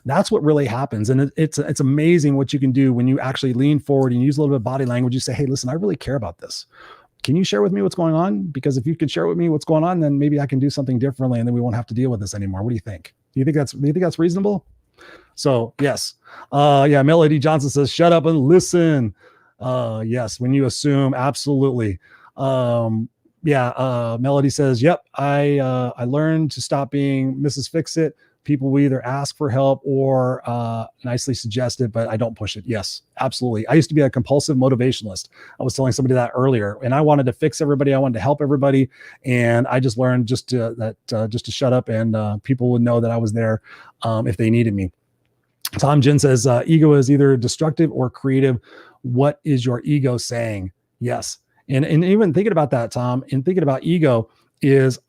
That's what really happens. And it's amazing what you can do when you actually lean forward and use a little bit of body language. You say, hey, listen, I really care about this. Can you share with me what's going on? Because if you can share with me what's going on, then maybe I can do something differently, and then we won't have to deal with this anymore. What do you think? Do you think that's reasonable? So yes. Yeah. Melody Johnson says, shut up and listen. Yes. When you assume, absolutely. Melody says, yep. I learned to stop being Mrs. Fix-It. People will either ask for help or nicely suggest it, but I don't push it. Yes, absolutely. I used to be a compulsive motivationalist. I was telling somebody that earlier, and I wanted to fix everybody. I wanted to help everybody. And I just learned just to shut up, and people would know that I was there if they needed me. Tom Jin says, ego is either destructive or creative. What is your ego saying? Yes. And even thinking about that, Tom, and thinking about ego is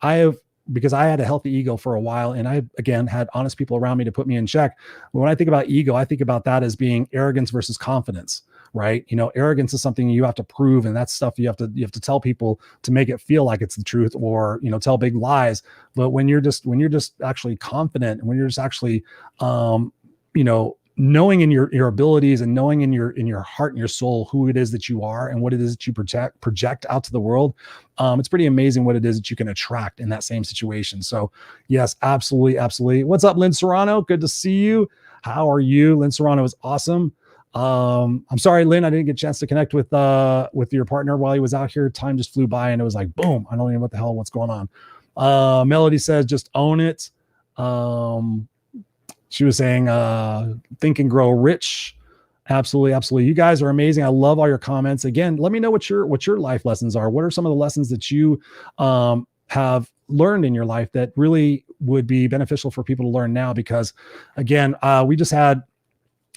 because I had a healthy ego for a while, and I, again, had honest people around me to put me in check. But when I think about ego, I think about that as being arrogance versus confidence, right? Arrogance is something you have to prove, and that's stuff you have to tell people to make it feel like it's the truth, or, tell big lies. But when you're just actually confident, and when you're just actually, knowing in your abilities, and knowing in your heart and your soul who it is that you are and what it is that you project out to the world, it's pretty amazing what it is that you can attract in that same situation. So yes, absolutely. What's up, Lynn Serrano? Good to see you. How are you? Lynn Serrano is awesome. I'm sorry, Lynn, I didn't get a chance to connect with your partner while he was out here. Time just flew by, and it was like, boom, I don't even know what's going on. Melody says, just own it. She was saying, think and grow rich. Absolutely. You guys are amazing. I love all your comments. Again, let me know what your life lessons are. What are some of the lessons that you have learned in your life that really would be beneficial for people to learn now? Because again, we just had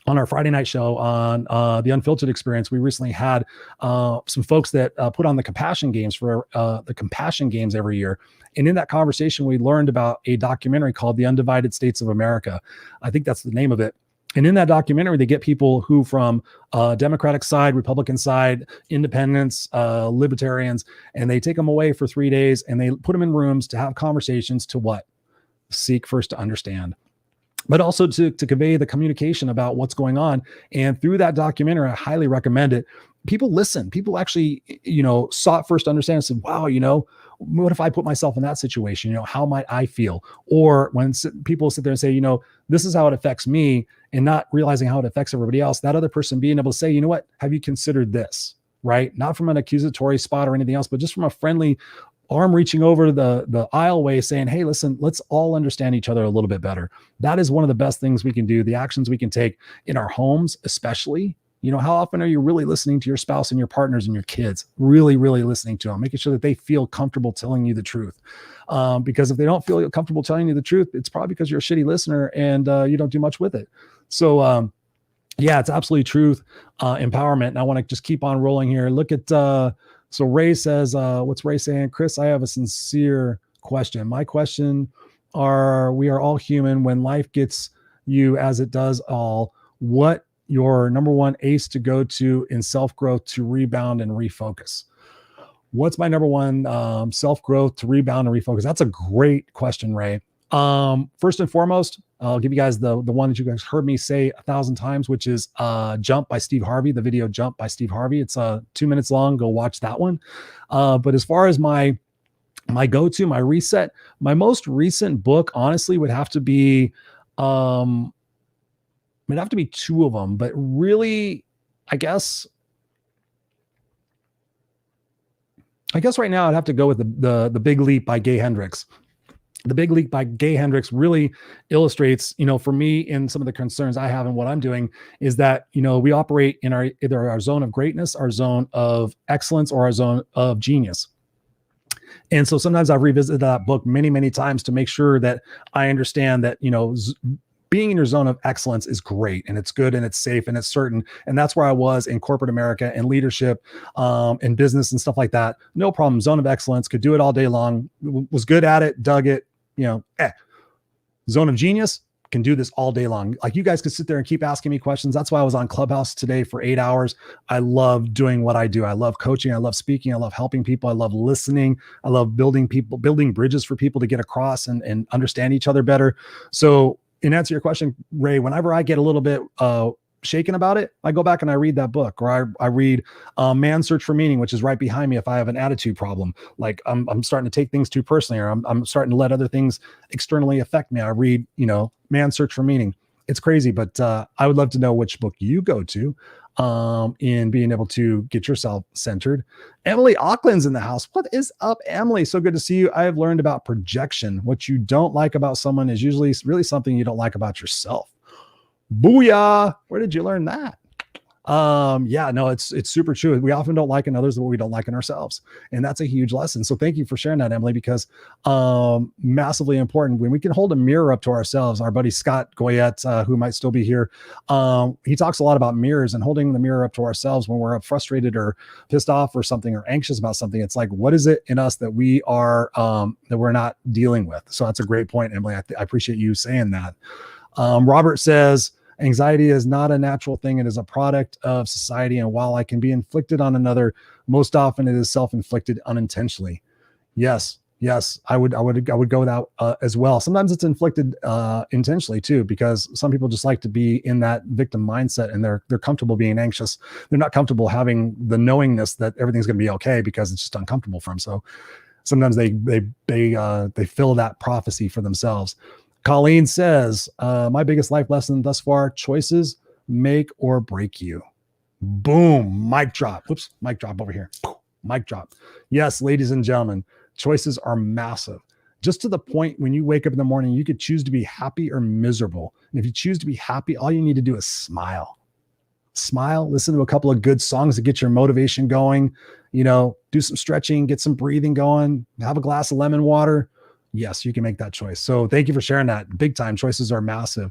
on our Friday night show on the Unfiltered Experience, we recently had some folks that put on the Compassion Games for the Compassion Games every year. And in that conversation, we learned about a documentary called The Undivided States of America. I think that's the name of it. And in that documentary, they get people who from Democratic side, Republican side, independents, libertarians, and they take them away for 3 days, and they put them in rooms to have conversations to what? Seek first to understand, but also to convey the communication about what's going on. And through that documentary, I highly recommend it. People listen. People actually, sought first to understand and said, wow, what if I put myself in that situation? How might I feel? Or when people sit there and say, this is how it affects me, and not realizing how it affects everybody else, that other person being able to say, you know what, have you considered this? Right? Not from an accusatory spot or anything else, but just from a friendly arm reaching over the aisleway saying, hey, listen, let's all understand each other a little bit better. That is one of the best things we can do. The actions we can take in our homes, especially. How often are you really listening to your spouse and your partners and your kids? Really, really listening to them, making sure that they feel comfortable telling you the truth. Because if they don't feel comfortable telling you the truth, it's probably because you're a shitty listener and you don't do much with it. So, it's absolutely truth, empowerment. And I want to just keep on rolling here. Look at, so Ray says, what's Ray saying? Chris, I have a sincere question. My question we are all human. When life gets you as it does all, what your number one ace to go to in self-growth to rebound and refocus? What's my number one self-growth to rebound and refocus? That's a great question, Ray. First and foremost, I'll give you guys the one that you guys heard me say 1,000 times, which is Jump by Steve Harvey, the video Jump by Steve Harvey. It's 2 minutes long. Go watch that one. But as far as my go-to, my reset, my most recent book, honestly, would have to be two of them, but really, I guess right now I'd have to go with the Big Leap by Gay Hendricks. The Big Leap by Gay Hendricks really illustrates, for me, in some of the concerns I have and what I'm doing is that, we operate in either our zone of greatness, our zone of excellence, or our zone of genius. And so sometimes I've revisited that book many, many times to make sure that I understand that, being in your zone of excellence is great, and it's good, and it's safe, and it's certain. And that's where I was in corporate America and leadership, and business and stuff like that. No problem. Zone of excellence, could do it all day long, was good at it, dug it, Zone of genius, can do this all day long. Like, you guys could sit there and keep asking me questions. That's why I was on Clubhouse today for 8 hours. I love doing what I do. I love coaching. I love speaking. I love helping people. I love listening. I love building bridges for people to get across and understand each other better. So, in answer to your question, Ray, whenever I get a little bit shaken about it, I go back and I read that book, or I read Man's Search for Meaning, which is right behind me if I have an attitude problem. Like, I'm starting to take things too personally, or I'm starting to let other things externally affect me. I read, Man's Search for Meaning. It's crazy, but I would love to know which book you go to in being able to get yourself centered. Emily Auckland's in the house. What is up, Emily? So good to see you. I have learned about projection. What you don't like about someone is usually really something you don't like about yourself. Booyah. Where did you learn that? Yeah, no, it's super true. We often don't like in others what we don't like in ourselves. And that's a huge lesson. So thank you for sharing that, Emily, because massively important. When we can hold a mirror up to ourselves, our buddy Scott Goyette, who might still be here, he talks a lot about mirrors and holding the mirror up to ourselves when we're frustrated or pissed off or something, or anxious about something. It's like, what is it in us that we are, that we're not dealing with? So that's a great point, Emily. I appreciate you saying that. Robert says, anxiety is not a natural thing. It is a product of society. And while I can be inflicted on another, most often it is self-inflicted unintentionally. Yes, I would go that as well. Sometimes it's inflicted intentionally too, because some people just like to be in that victim mindset, and they're comfortable being anxious. They're not comfortable having the knowingness that everything's going to be okay, because it's just uncomfortable for them. So sometimes they fill that prophecy for themselves. Colleen says, my biggest life lesson thus far: choices make or break you. Boom. Mic drop. Whoops. Mic drop over here. Mic drop. Yes, ladies and gentlemen, choices are massive. Just to the point, when you wake up in the morning, you could choose to be happy or miserable. And if you choose to be happy, all you need to do is smile. Smile, listen to a couple of good songs to get your motivation going, do some stretching, get some breathing going, have a glass of lemon water. Yes, you can make that choice. So thank you for sharing that. Big time. Choices are massive.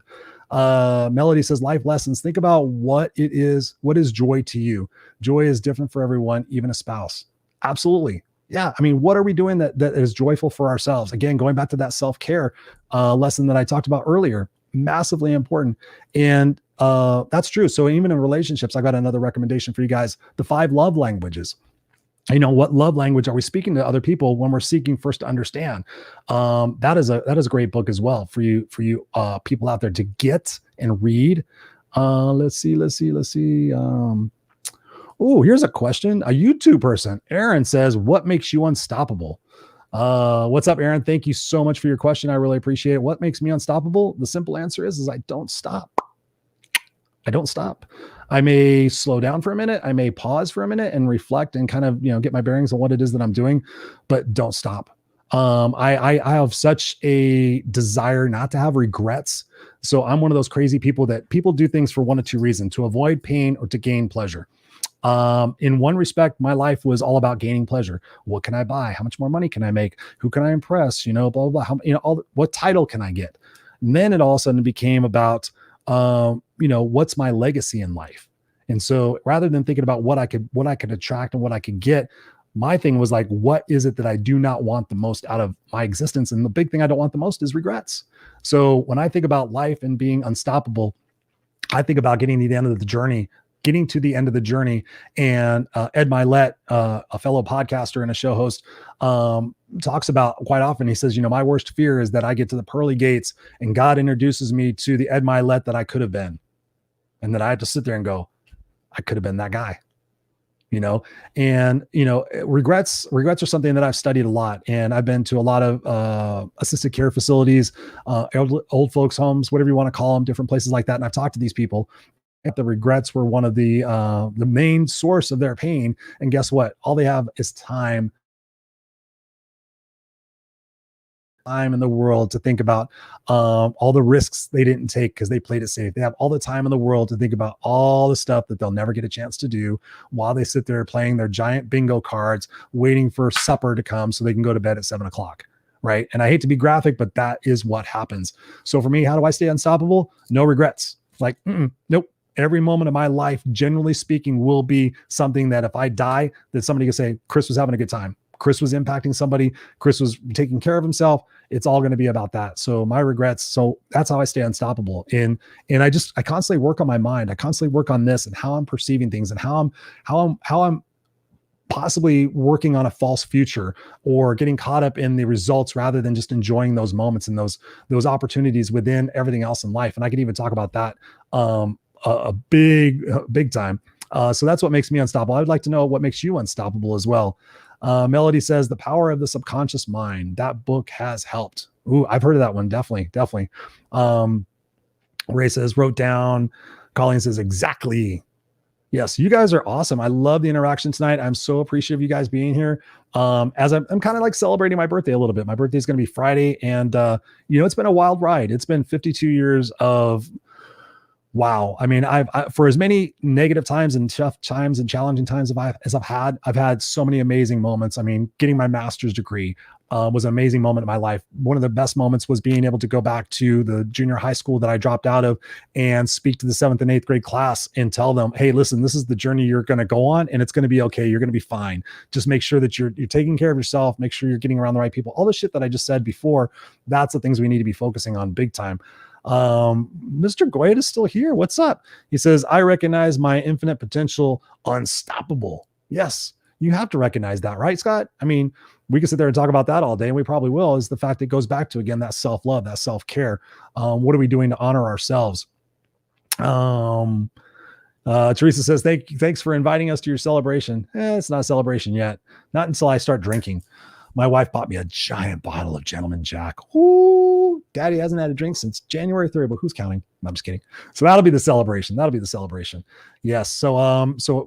Melody says, life lessons. Think about what is joy to you. Joy is different for everyone, even a spouse. Absolutely. Yeah. I mean, what are we doing that is joyful for ourselves? Again, going back to that self-care lesson that I talked about earlier, massively important. And that's true. So even in relationships, I got another recommendation for you guys: the 5 love languages. What love language are we speaking to other people when we're seeking first to understand? That is a great book as well for you people out there to get and read. Let's see. Oh, here's a question. A YouTube person, Aaron, says, what makes you unstoppable? What's up, Aaron? Thank you so much for your question. I really appreciate it. What makes me unstoppable? The simple answer is I don't stop. I don't stop. I may slow down for a minute. I may pause for a minute and reflect and kind of, get my bearings on what it is that I'm doing, but don't stop. I have such a desire not to have regrets. So I'm one of those crazy people that people do things for one of two reasons: to avoid pain or to gain pleasure. In one respect, my life was all about gaining pleasure. What can I buy? How much more money can I make? Who can I impress? Blah, blah, blah. What title can I get? And then it all of a sudden became about, what's my legacy in life? And so rather than thinking about what I could attract and what I could get, my thing was like, what is it that I do not want the most out of my existence? And the big thing I don't want the most is regrets. So when I think about life and being unstoppable, I think about getting to the end of the journey. And Ed Milet, a fellow podcaster and a show host, talks about quite often. He says, my worst fear is that I get to the pearly gates and God introduces me to the Ed Milet that I could have been. And that I have to sit there and go, I could have been that guy, and, regrets are something that I've studied a lot. And I've been to a lot of assisted care facilities, old folks homes, whatever you want to call them, different places like that. And I've talked to these people. The regrets were one of the main source of their pain. And guess what? All they have is time. time in the world to think about all the risks they didn't take because they played it safe. They have all the time in the world to think about all the stuff that they'll never get a chance to do while they sit there playing their giant bingo cards, waiting for supper to come so they can go to bed at 7 o'clock. Right. And I hate to be graphic, but that is what happens. So for me, how do I stay unstoppable? No regrets. Like, nope. Every moment of my life, generally speaking, will be something that if I die, that somebody can say, Chris was having a good time. Chris was impacting somebody. Chris was taking care of himself. It's all going to be about that. So my regrets. So that's how I stay unstoppable. And I constantly work on my mind. I constantly work on this and how I'm perceiving things and how I'm possibly working on a false future or getting caught up in the results rather than just enjoying those moments and those opportunities within everything else in life. And I can even talk about that a big time. So that's what makes me unstoppable. I would like to know what makes you unstoppable as well. Melody says The Power of the Subconscious Mind. That book has helped. Ooh, I've heard of that one. Definitely. Ray says wrote down. Colleen says exactly. Yes, you guys are awesome. I love the interaction tonight. I'm so appreciative of you guys being here. As I'm kind of like celebrating my birthday a little bit. My birthday is going to be Friday, and it's been a wild ride. It's been 52 years of wow. I mean, I for as many negative times and tough times and challenging times as I've had so many amazing moments. I mean, getting my master's degree was an amazing moment in my life. One of the best moments was being able to go back to the junior high school that I dropped out of and speak to the 7th and 8th grade class and tell them, hey, listen, this is the journey you're going to go on and it's going to be okay. You're going to be fine. Just make sure that you're taking care of yourself. Make sure you're getting around the right people. All the shit that I just said before, that's the things we need to be focusing on big time. Mr. Goyet is still here. What's up? He says, I recognize my infinite potential, unstoppable. Yes, you have to recognize that, right, Scott? I mean, we can sit there and talk about that all day, and we probably will, is the fact that it goes back to, again, that self-love, that self-care. What are we doing to honor ourselves? Teresa says, thanks for inviting us to your celebration. It's not a celebration yet. Not until I start drinking. My wife bought me a giant bottle of Gentleman Jack. Ooh, Daddy hasn't had a drink since January 3rd, but who's counting? I'm just kidding. So that'll be the celebration. Yes. So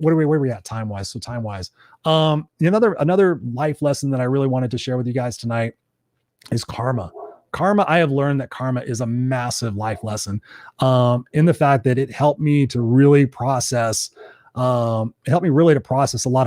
where are we at time-wise? So time-wise, another life lesson that I really wanted to share with you guys tonight is karma. Karma, I have learned that karma is a massive life lesson in the fact that it helped me to really process a lot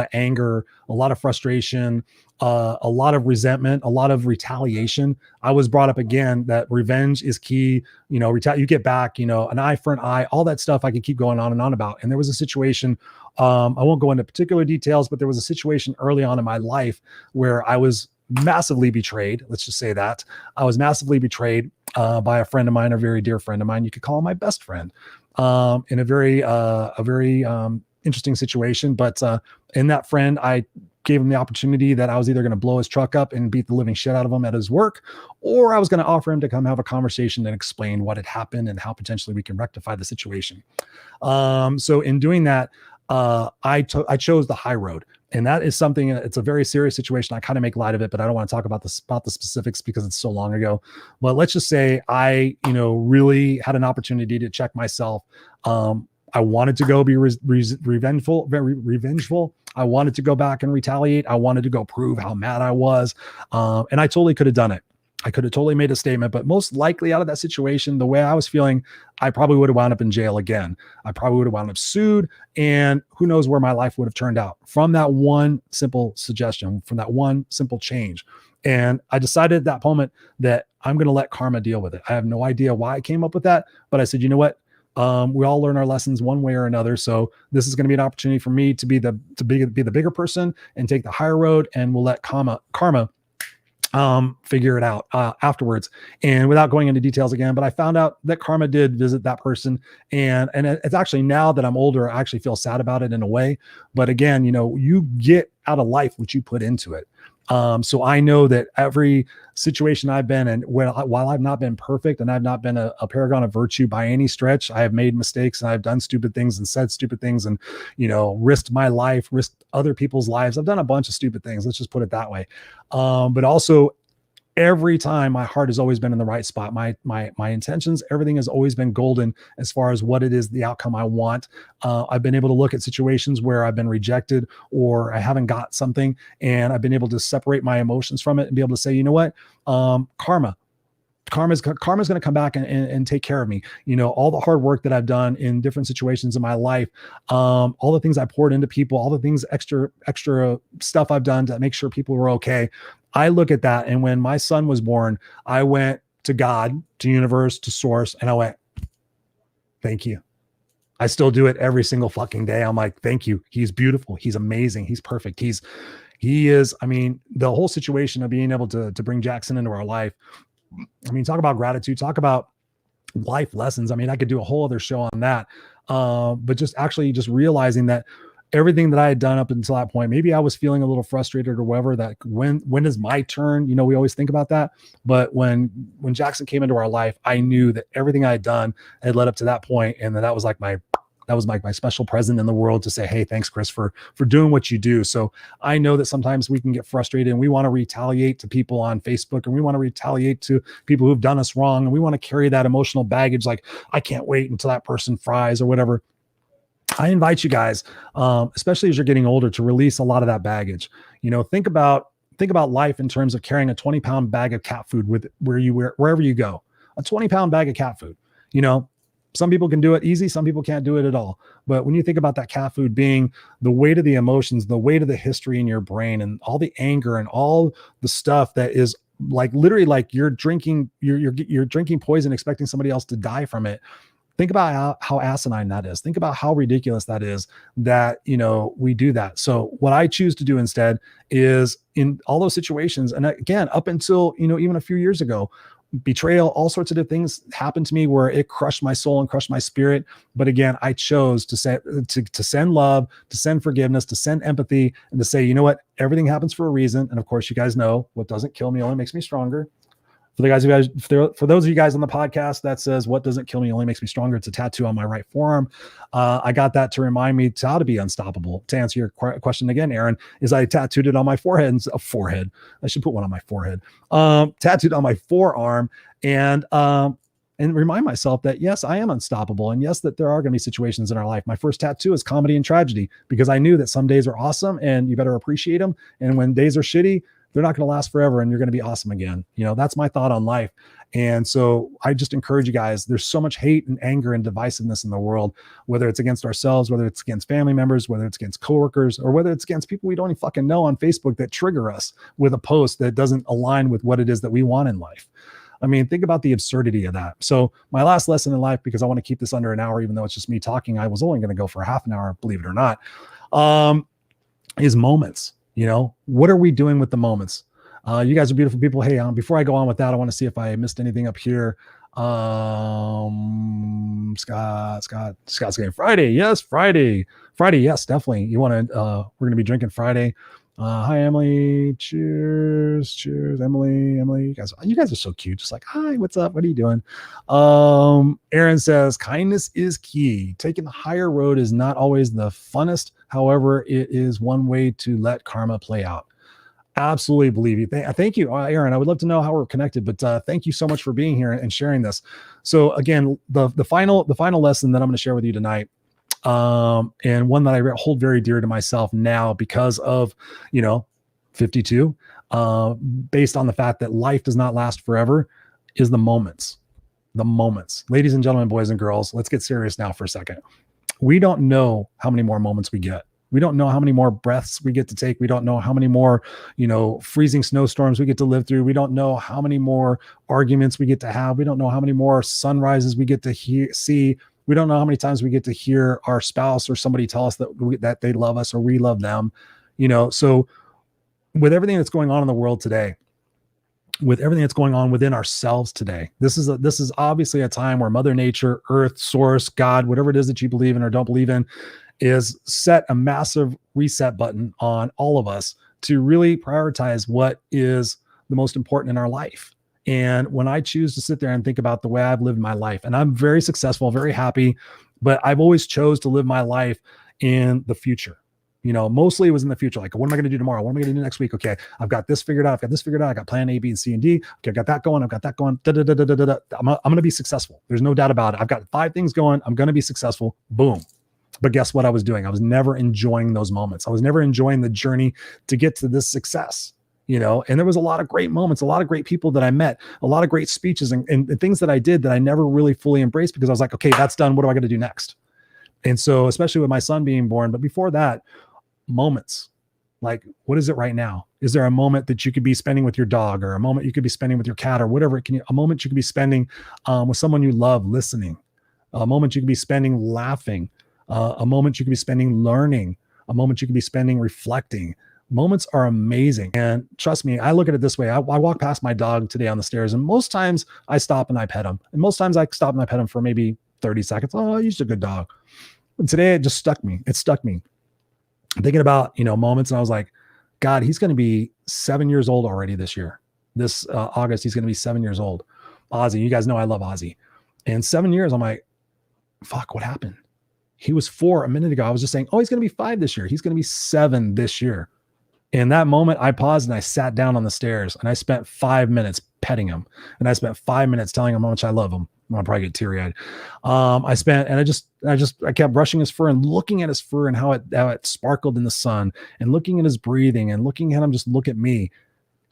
of anger, a lot of frustration, a lot of resentment, a lot of retaliation. I was brought up again that revenge is key. You get back, an eye for an eye, all that stuff I could keep going on and on about. And there was a situation, I won't go into particular details, but there was a situation early on in my life where I was massively betrayed. Let's just say that I was massively betrayed by a friend of mine, a very dear friend of mine. You could call him my best friend, in a very interesting situation. But in that friend, I gave him the opportunity that I was either going to blow his truck up and beat the living shit out of him at his work, or I was going to offer him to come have a conversation and explain what had happened and how potentially we can rectify the situation. So in doing that, I chose the high road. And that is something, it's a very serious situation. I kind of make light of it, but I don't want to talk about the specifics because it's so long ago. But let's just say I, really had an opportunity to check myself. I wanted to go be revengeful, very revengeful. I wanted to go back and retaliate. I wanted to go prove how mad I was. And I totally could have done it. I could have totally made a statement, but most likely out of that situation, the way I was feeling, I probably would have wound up in jail again. I probably would have wound up sued, and who knows where my life would have turned out from that one simple suggestion, from that one simple change. And I decided at that moment that I'm going to let karma deal with it. I have no idea why I came up with that, but I said, you know what? We all learn our lessons one way or another. So this is going to be an opportunity for me to be the bigger person and take the higher road, and we'll let karma figure it out afterwards. And without going into details again, but I found out that karma did visit that person. And it's actually, now that I'm older, I actually feel sad about it in a way. But again, you get out of life what you put into it. So I know that every situation I've been in, while I've not been perfect and I've not been a paragon of virtue by any stretch, I have made mistakes and I've done stupid things and said stupid things and, risked my life, risked other people's lives. I've done a bunch of stupid things. Let's just put it that way. But also every time my heart has always been in the right spot. My intentions, everything has always been golden as far as what it is, the outcome I want. I've been able to look at situations where I've been rejected or I haven't got something, and I've been able to separate my emotions from it and be able to say, you know what, karma's going to come back and take care of me. All the hard work that I've done in different situations in my life, all the things I poured into people, all the things, extra stuff I've done to make sure people were okay. I look at that, and when my son was born, I went to God, to universe, to source, and I went, thank you. I still do it every single fucking day. I'm like, thank you. He's beautiful. He's amazing. He's perfect. He is, I mean, the whole situation of being able to bring Jackson into our life. I mean, talk about gratitude, talk about life lessons. I mean, I could do a whole other show on that. But just realizing that everything that I had done up until that point, maybe I was feeling a little frustrated or whatever, that when is my turn? We always think about that. But when Jackson came into our life, I knew that everything I had done had led up to that point, and that was like my special present in the world to say, hey, thanks, Chris, for doing what you do. So I know that sometimes we can get frustrated and we want to retaliate to people on Facebook, and we want to retaliate to people who've done us wrong. And we want to carry that emotional baggage. Like, I can't wait until that person fries or whatever. I invite you guys, especially as you're getting older, to release a lot of that baggage. Think about life in terms of carrying a 20-pound bag of cat food wherever you go, a 20-pound bag of cat food. Some people can do it easy. Some people can't do it at all. But when you think about that cat food being the weight of the emotions, the weight of the history in your brain, and all the anger and all the stuff that is like literally like you're drinking poison, expecting somebody else to die from it. Think about how asinine that is. Think about how ridiculous that is, that, we do that. So what I choose to do instead is, in all those situations, and again, up until, even a few years ago, betrayal, all sorts of things happened to me where it crushed my soul and crushed my spirit. But again, I chose to send love, to send forgiveness, to send empathy, and to say, you know what, everything happens for a reason. And of course, you guys know, what doesn't kill me only makes me stronger. For those of you guys on the podcast, that says, what doesn't kill me only makes me stronger. It's a tattoo on my right forearm. I got that to remind me how to be unstoppable. To answer your question again, Aaron, is I tattooed it on my forehead. I should put one on my forehead. Tattooed on my forearm, and remind myself that, yes, I am unstoppable. And yes, that there are going to be situations in our life. My first tattoo is comedy and tragedy, because I knew that some days are awesome and you better appreciate them. And when days are shitty, they're not going to last forever, and you're going to be awesome again. That's my thought on life. And so I just encourage you guys, there's so much hate and anger and divisiveness in the world, whether it's against ourselves, whether it's against family members, whether it's against coworkers, or whether it's against people we don't even fucking know on Facebook that trigger us with a post that doesn't align with what it is that we want in life. I mean, think about the absurdity of that. So my last lesson in life, because I want to keep this under an hour, even though it's just me talking, I was only going to go for half an hour, believe it or not, is moments. What are we doing with the moments? You guys are beautiful people. Hey, before I go on with that, I want to see if I missed anything up here. Scott's getting Friday. Yes, Friday. Yes, definitely. You want to, we're going to be drinking Friday. Hi, Emily. Cheers. Emily. You guys are so cute. Just like, hi, what's up? What are you doing? Aaron says, kindness is key. Taking the higher road is not always the funnest. However, it is one way to let karma play out. Absolutely believe you. Thank you, Aaron. I would love to know how we're connected, but thank you so much for being here and sharing this. So again, the final lesson that I'm going to share with you tonight, and one that I hold very dear to myself now because of 52, based on the fact that life does not last forever, is the moments. Ladies and gentlemen, boys and girls, let's get serious now for a second. We don't know how many more moments we get. We don't know how many more breaths we get to take. We don't know how many more, freezing snowstorms we get to live through. We don't know how many more arguments we get to have. We don't know how many more sunrises we get to see. We don't know how many times we get to hear our spouse or somebody tell us that they love us or we love them. So with everything that's going on in the world today, with everything that's going on within ourselves today, this is obviously a time where Mother Nature, Earth, Source, God, whatever it is that you believe in or don't believe in, is set a massive reset button on all of us to really prioritize what is the most important in our life. And when I choose to sit there and think about the way I've lived my life, and I'm very successful, very happy, but I've always chose to live my life in the future. Mostly it was in the future. Like, what am I going to do tomorrow? What am I going to do next week? Okay, I've got this figured out. I've got this figured out. I got plan A, B, and C, and D. Okay, I've got that going. I've got that going. I'm going to be successful. There's no doubt about it. I've got 5 things going. I'm going to be successful. Boom. But guess what I was doing? I was never enjoying those moments. I was never enjoying the journey to get to this success. And there was a lot of great moments, a lot of great people that I met, a lot of great speeches and things that I did that I never really fully embraced because I was like, okay, that's done. What do I got to do next? And so, especially with my son being born, but before that, moments. Like, what is it right now? Is there a moment that you could be spending with your dog, or a moment you could be spending with your cat, or whatever? A moment you could be spending with someone you love, listening, a moment you could be spending laughing, a moment you could be spending learning, a moment you could be spending reflecting. Moments are amazing. And trust me, I look at it this way. I walk past my dog today on the stairs, and most times I stop and I pet him. And most times I stop and I pet him for maybe 30 seconds. Oh, he's a good dog. And today it just stuck me. It stuck me. I'm thinking about, moments, and I was like, God, he's going to be 7 years old already this year. This August, he's going to be 7 years old. Ozzy, you guys know I love Ozzy. And 7 years, I'm like, fuck, what happened? He was 4 a minute ago. I was just saying, oh, he's going to be 5 this year. He's going to be 7 this year. In that moment, I paused and I sat down on the stairs, and I spent 5 minutes petting him. And I spent 5 minutes telling him how much I love him. I'll probably get teary-eyed. I kept brushing his fur and looking at his fur and how it sparkled in the sun, and looking at his breathing and looking at him just look at me.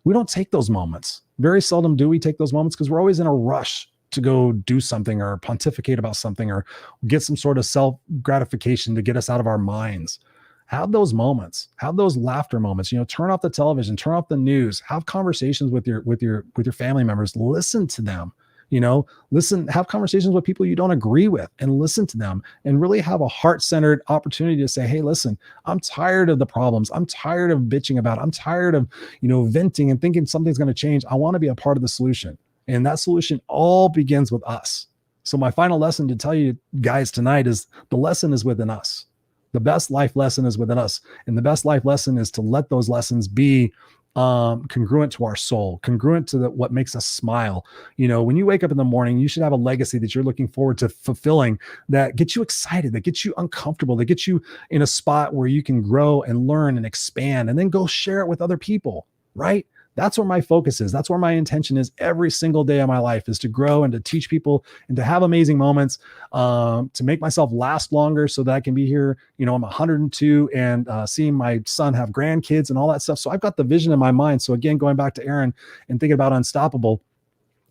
We don't take those moments. Very seldom do we take those moments because we're always in a rush to go do something or pontificate about something or get some sort of self-gratification to get us out of our minds. Have those moments, have those laughter moments, turn off the television, turn off the news, have conversations with your family members, listen to them, have conversations with people you don't agree with and listen to them, and really have a heart-centered opportunity to say, hey, listen, I'm tired of the problems. I'm tired of bitching about it. I'm tired of, venting and thinking something's going to change. I want to be a part of the solution. And that solution all begins with us. So my final lesson to tell you guys tonight is the lesson is within us. The best life lesson is within us. And the best life lesson is to let those lessons be congruent to our soul, congruent to what makes us smile. When you wake up in the morning, you should have a legacy that you're looking forward to fulfilling, that gets you excited, that gets you uncomfortable, that gets you in a spot where you can grow and learn and expand, and then go share it with other people, right? That's where my focus is. That's where my intention is every single day of my life, is to grow and to teach people and to have amazing moments, to make myself last longer so that I can be here. I'm 102 and seeing my son have grandkids and all that stuff. So I've got the vision in my mind. So again, going back to Aaron and thinking about Unstoppable,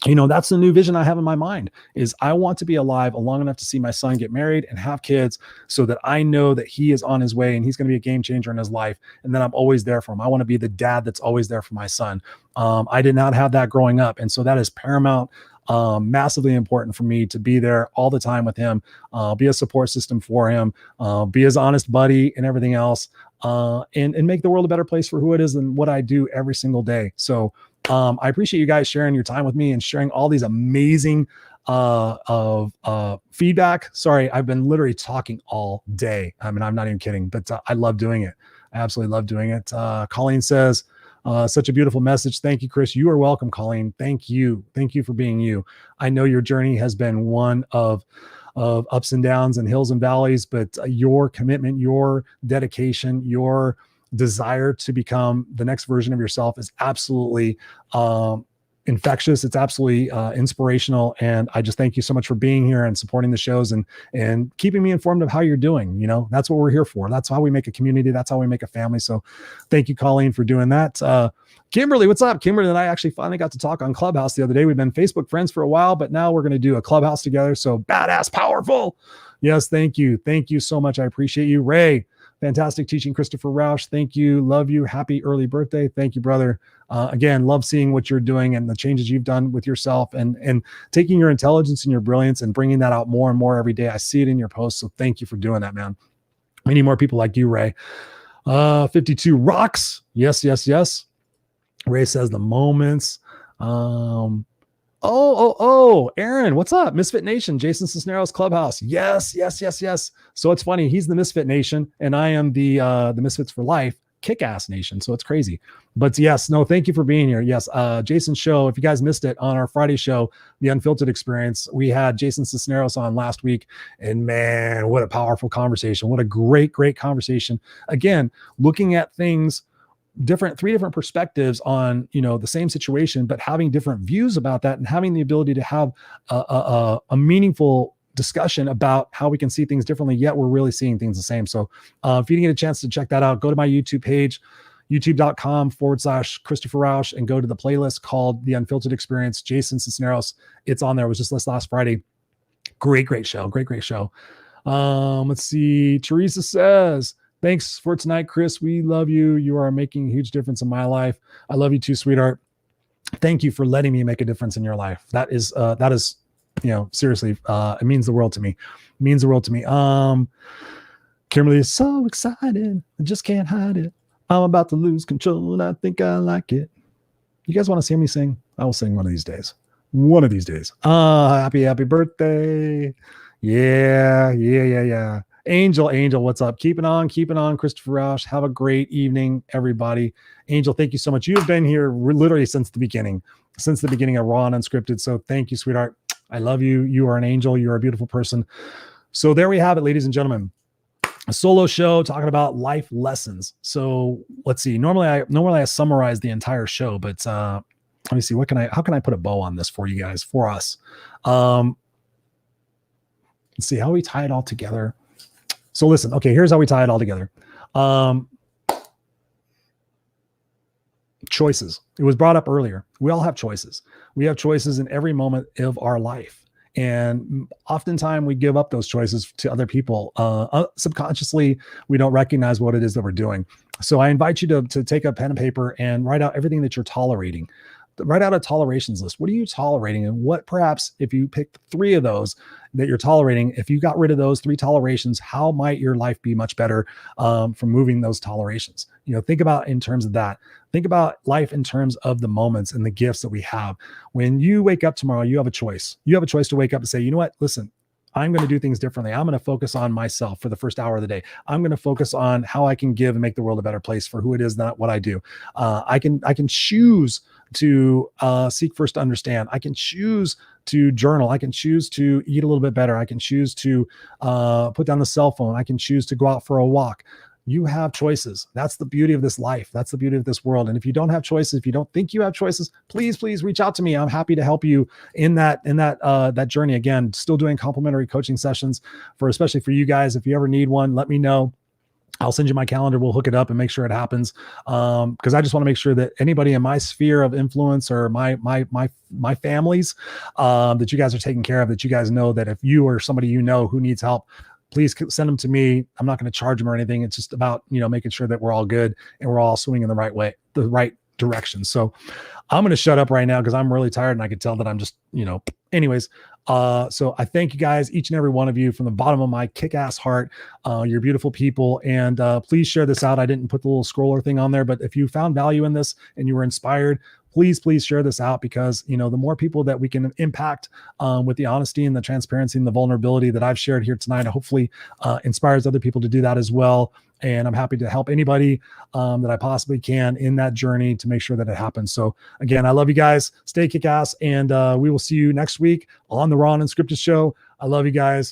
that's the new vision I have in my mind, is I want to be alive long enough to see my son get married and have kids, so that I know that he is on his way and he's going to be a game changer in his life. And then I'm always there for him. I want to be the dad that's always there for my son. I did not have that growing up. And so that is paramount, massively important for me to be there all the time with him, be a support system for him, be his honest buddy and everything else, and make the world a better place for who it is and what I do every single day. So I appreciate you guys sharing your time with me and sharing all these amazing feedback. Sorry, I've been literally talking all day. I mean, I'm not even kidding, but I love doing it. I absolutely love doing it. Colleen says, such a beautiful message. Thank you, Chris. You are welcome, Colleen. Thank you. Thank you for being you. I know your journey has been one of ups and downs and hills and valleys, but your commitment, your dedication, your desire to become the next version of yourself is absolutely infectious. It's absolutely inspirational. And I just thank you so much for being here and supporting the shows and keeping me informed of how you're doing. That's what we're here for. That's how we make a community. That's how we make a family. So thank you, Colleen, for doing that. Kimberly, what's up? Kimberly and I actually finally got to talk on Clubhouse the other day. We've been Facebook friends for a while, but now we're going to do a Clubhouse together. So badass, powerful. Yes. Thank you. Thank you so much. I appreciate you. Ray, fantastic teaching, Christopher Rausch. Thank you. Love you. Happy early birthday. Thank you, brother. Again, love seeing what you're doing and the changes you've done with yourself and taking your intelligence and your brilliance and bringing that out more and more every day. I see it in your posts. So thank you for doing that, man. We need more people like you, Ray. 52 rocks. Yes, yes, yes. Ray says the moments. Aaron, what's up? Misfit Nation, Jason Cisneros Clubhouse. Yes, yes, yes, yes. So it's funny. He's the Misfit Nation and I am the Misfits for Life. kick-ass nation. So it's crazy. But yes, no, thank you for being here. Yes, Jason's show, if you guys missed it, on our Friday show, The Unfiltered Experience, we had Jason Cisneros on last week. And man, what a powerful conversation. What a great conversation. Again, looking at things three different perspectives on, the same situation, but having different views about that and having the ability to have a meaningful discussion about how we can see things differently, yet we're really seeing things the same. So if you didn't get a chance to check that out, go to my YouTube page, youtube.com/Christopher Rausch, and go to the playlist called The Unfiltered Experience, Jason Cisneros. It's on there. It was just this last Friday. Great show. Great show. Let's see. Teresa says, thanks for tonight, Chris. We love you. You are making a huge difference in my life. I love you too, sweetheart. Thank you for letting me make a difference in your life. That is, seriously, it means the world to me. It means the world to me. Kimberly is so excited. I just can't hide it. I'm about to lose control, and I think I like it. You guys want to see me sing? I will sing one of these days. One of these days. Happy birthday. Yeah. Angel, what's up? Keep it on, Christopher Rausch. Have a great evening, everybody. Angel, thank you so much. You've been here literally since the beginning of Raw and Unscripted. So thank you, sweetheart. I love you. You are an angel. You are a beautiful person. So there we have it, ladies and gentlemen. A solo show talking about life lessons. So let's see. Normally I summarize the entire show, but let me see. How can I put a bow on this for you guys, for us? Let's see how we tie it all together. So listen, okay, here's how we tie it all together. Choices. It was brought up earlier. We all have choices. We have choices in every moment of our life. And oftentimes we give up those choices to other people. Subconsciously, we don't recognize what it is that we're doing. So I invite you to take a pen and paper and write out everything that you're tolerating. Write out a tolerations list. What are you tolerating? And what, perhaps, if you pick 3 of those that you're tolerating, if you got rid of those 3 tolerations, how might your life be much better from moving those tolerations? Think about in terms of that. Think about life in terms of the moments and the gifts that we have. When you wake up tomorrow, you have a choice. You have a choice to wake up and say, you know what? Listen, I'm going to do things differently. I'm going to focus on myself for the first hour of the day. I'm going to focus on how I can give and make the world a better place for who it is, not what I do. I can choose to seek first to understand. I can choose to journal. I can choose to eat a little bit better. I can choose to put down the cell phone. I can choose to go out for a walk. You have choices. That's the beauty of this life. That's the beauty of this world. And if you don't have choices, if you don't think you have choices, please reach out to me. I'm happy to help you in that journey. Again, still doing complimentary coaching sessions especially for you guys. If you ever need one, let me know. I'll send you my calendar. We'll hook it up and make sure it happens. Because I just want to make sure that anybody in my sphere of influence or my families, that you guys are taking care of, that you guys know that if you or somebody who needs help, please send them to me. I'm not going to charge them or anything. It's just about, making sure that we're all good and we're all swinging the right way, the right direction. So I'm going to shut up right now because I'm really tired and I could tell that I'm just, anyways. So I thank you guys, each and every one of you, from the bottom of my kick-ass heart. You're beautiful people. And please share this out. I didn't put the little scroller thing on there, but if you found value in this and you were inspired, please share this out, because the more people that we can impact with the honesty and the transparency and the vulnerability that I've shared here tonight, hopefully inspires other people to do that as well. And I'm happy to help anybody that I possibly can in that journey to make sure that it happens. So again, I love you guys. Stay kick ass, and we will see you next week on the Raw and Unscripted show. I love you guys.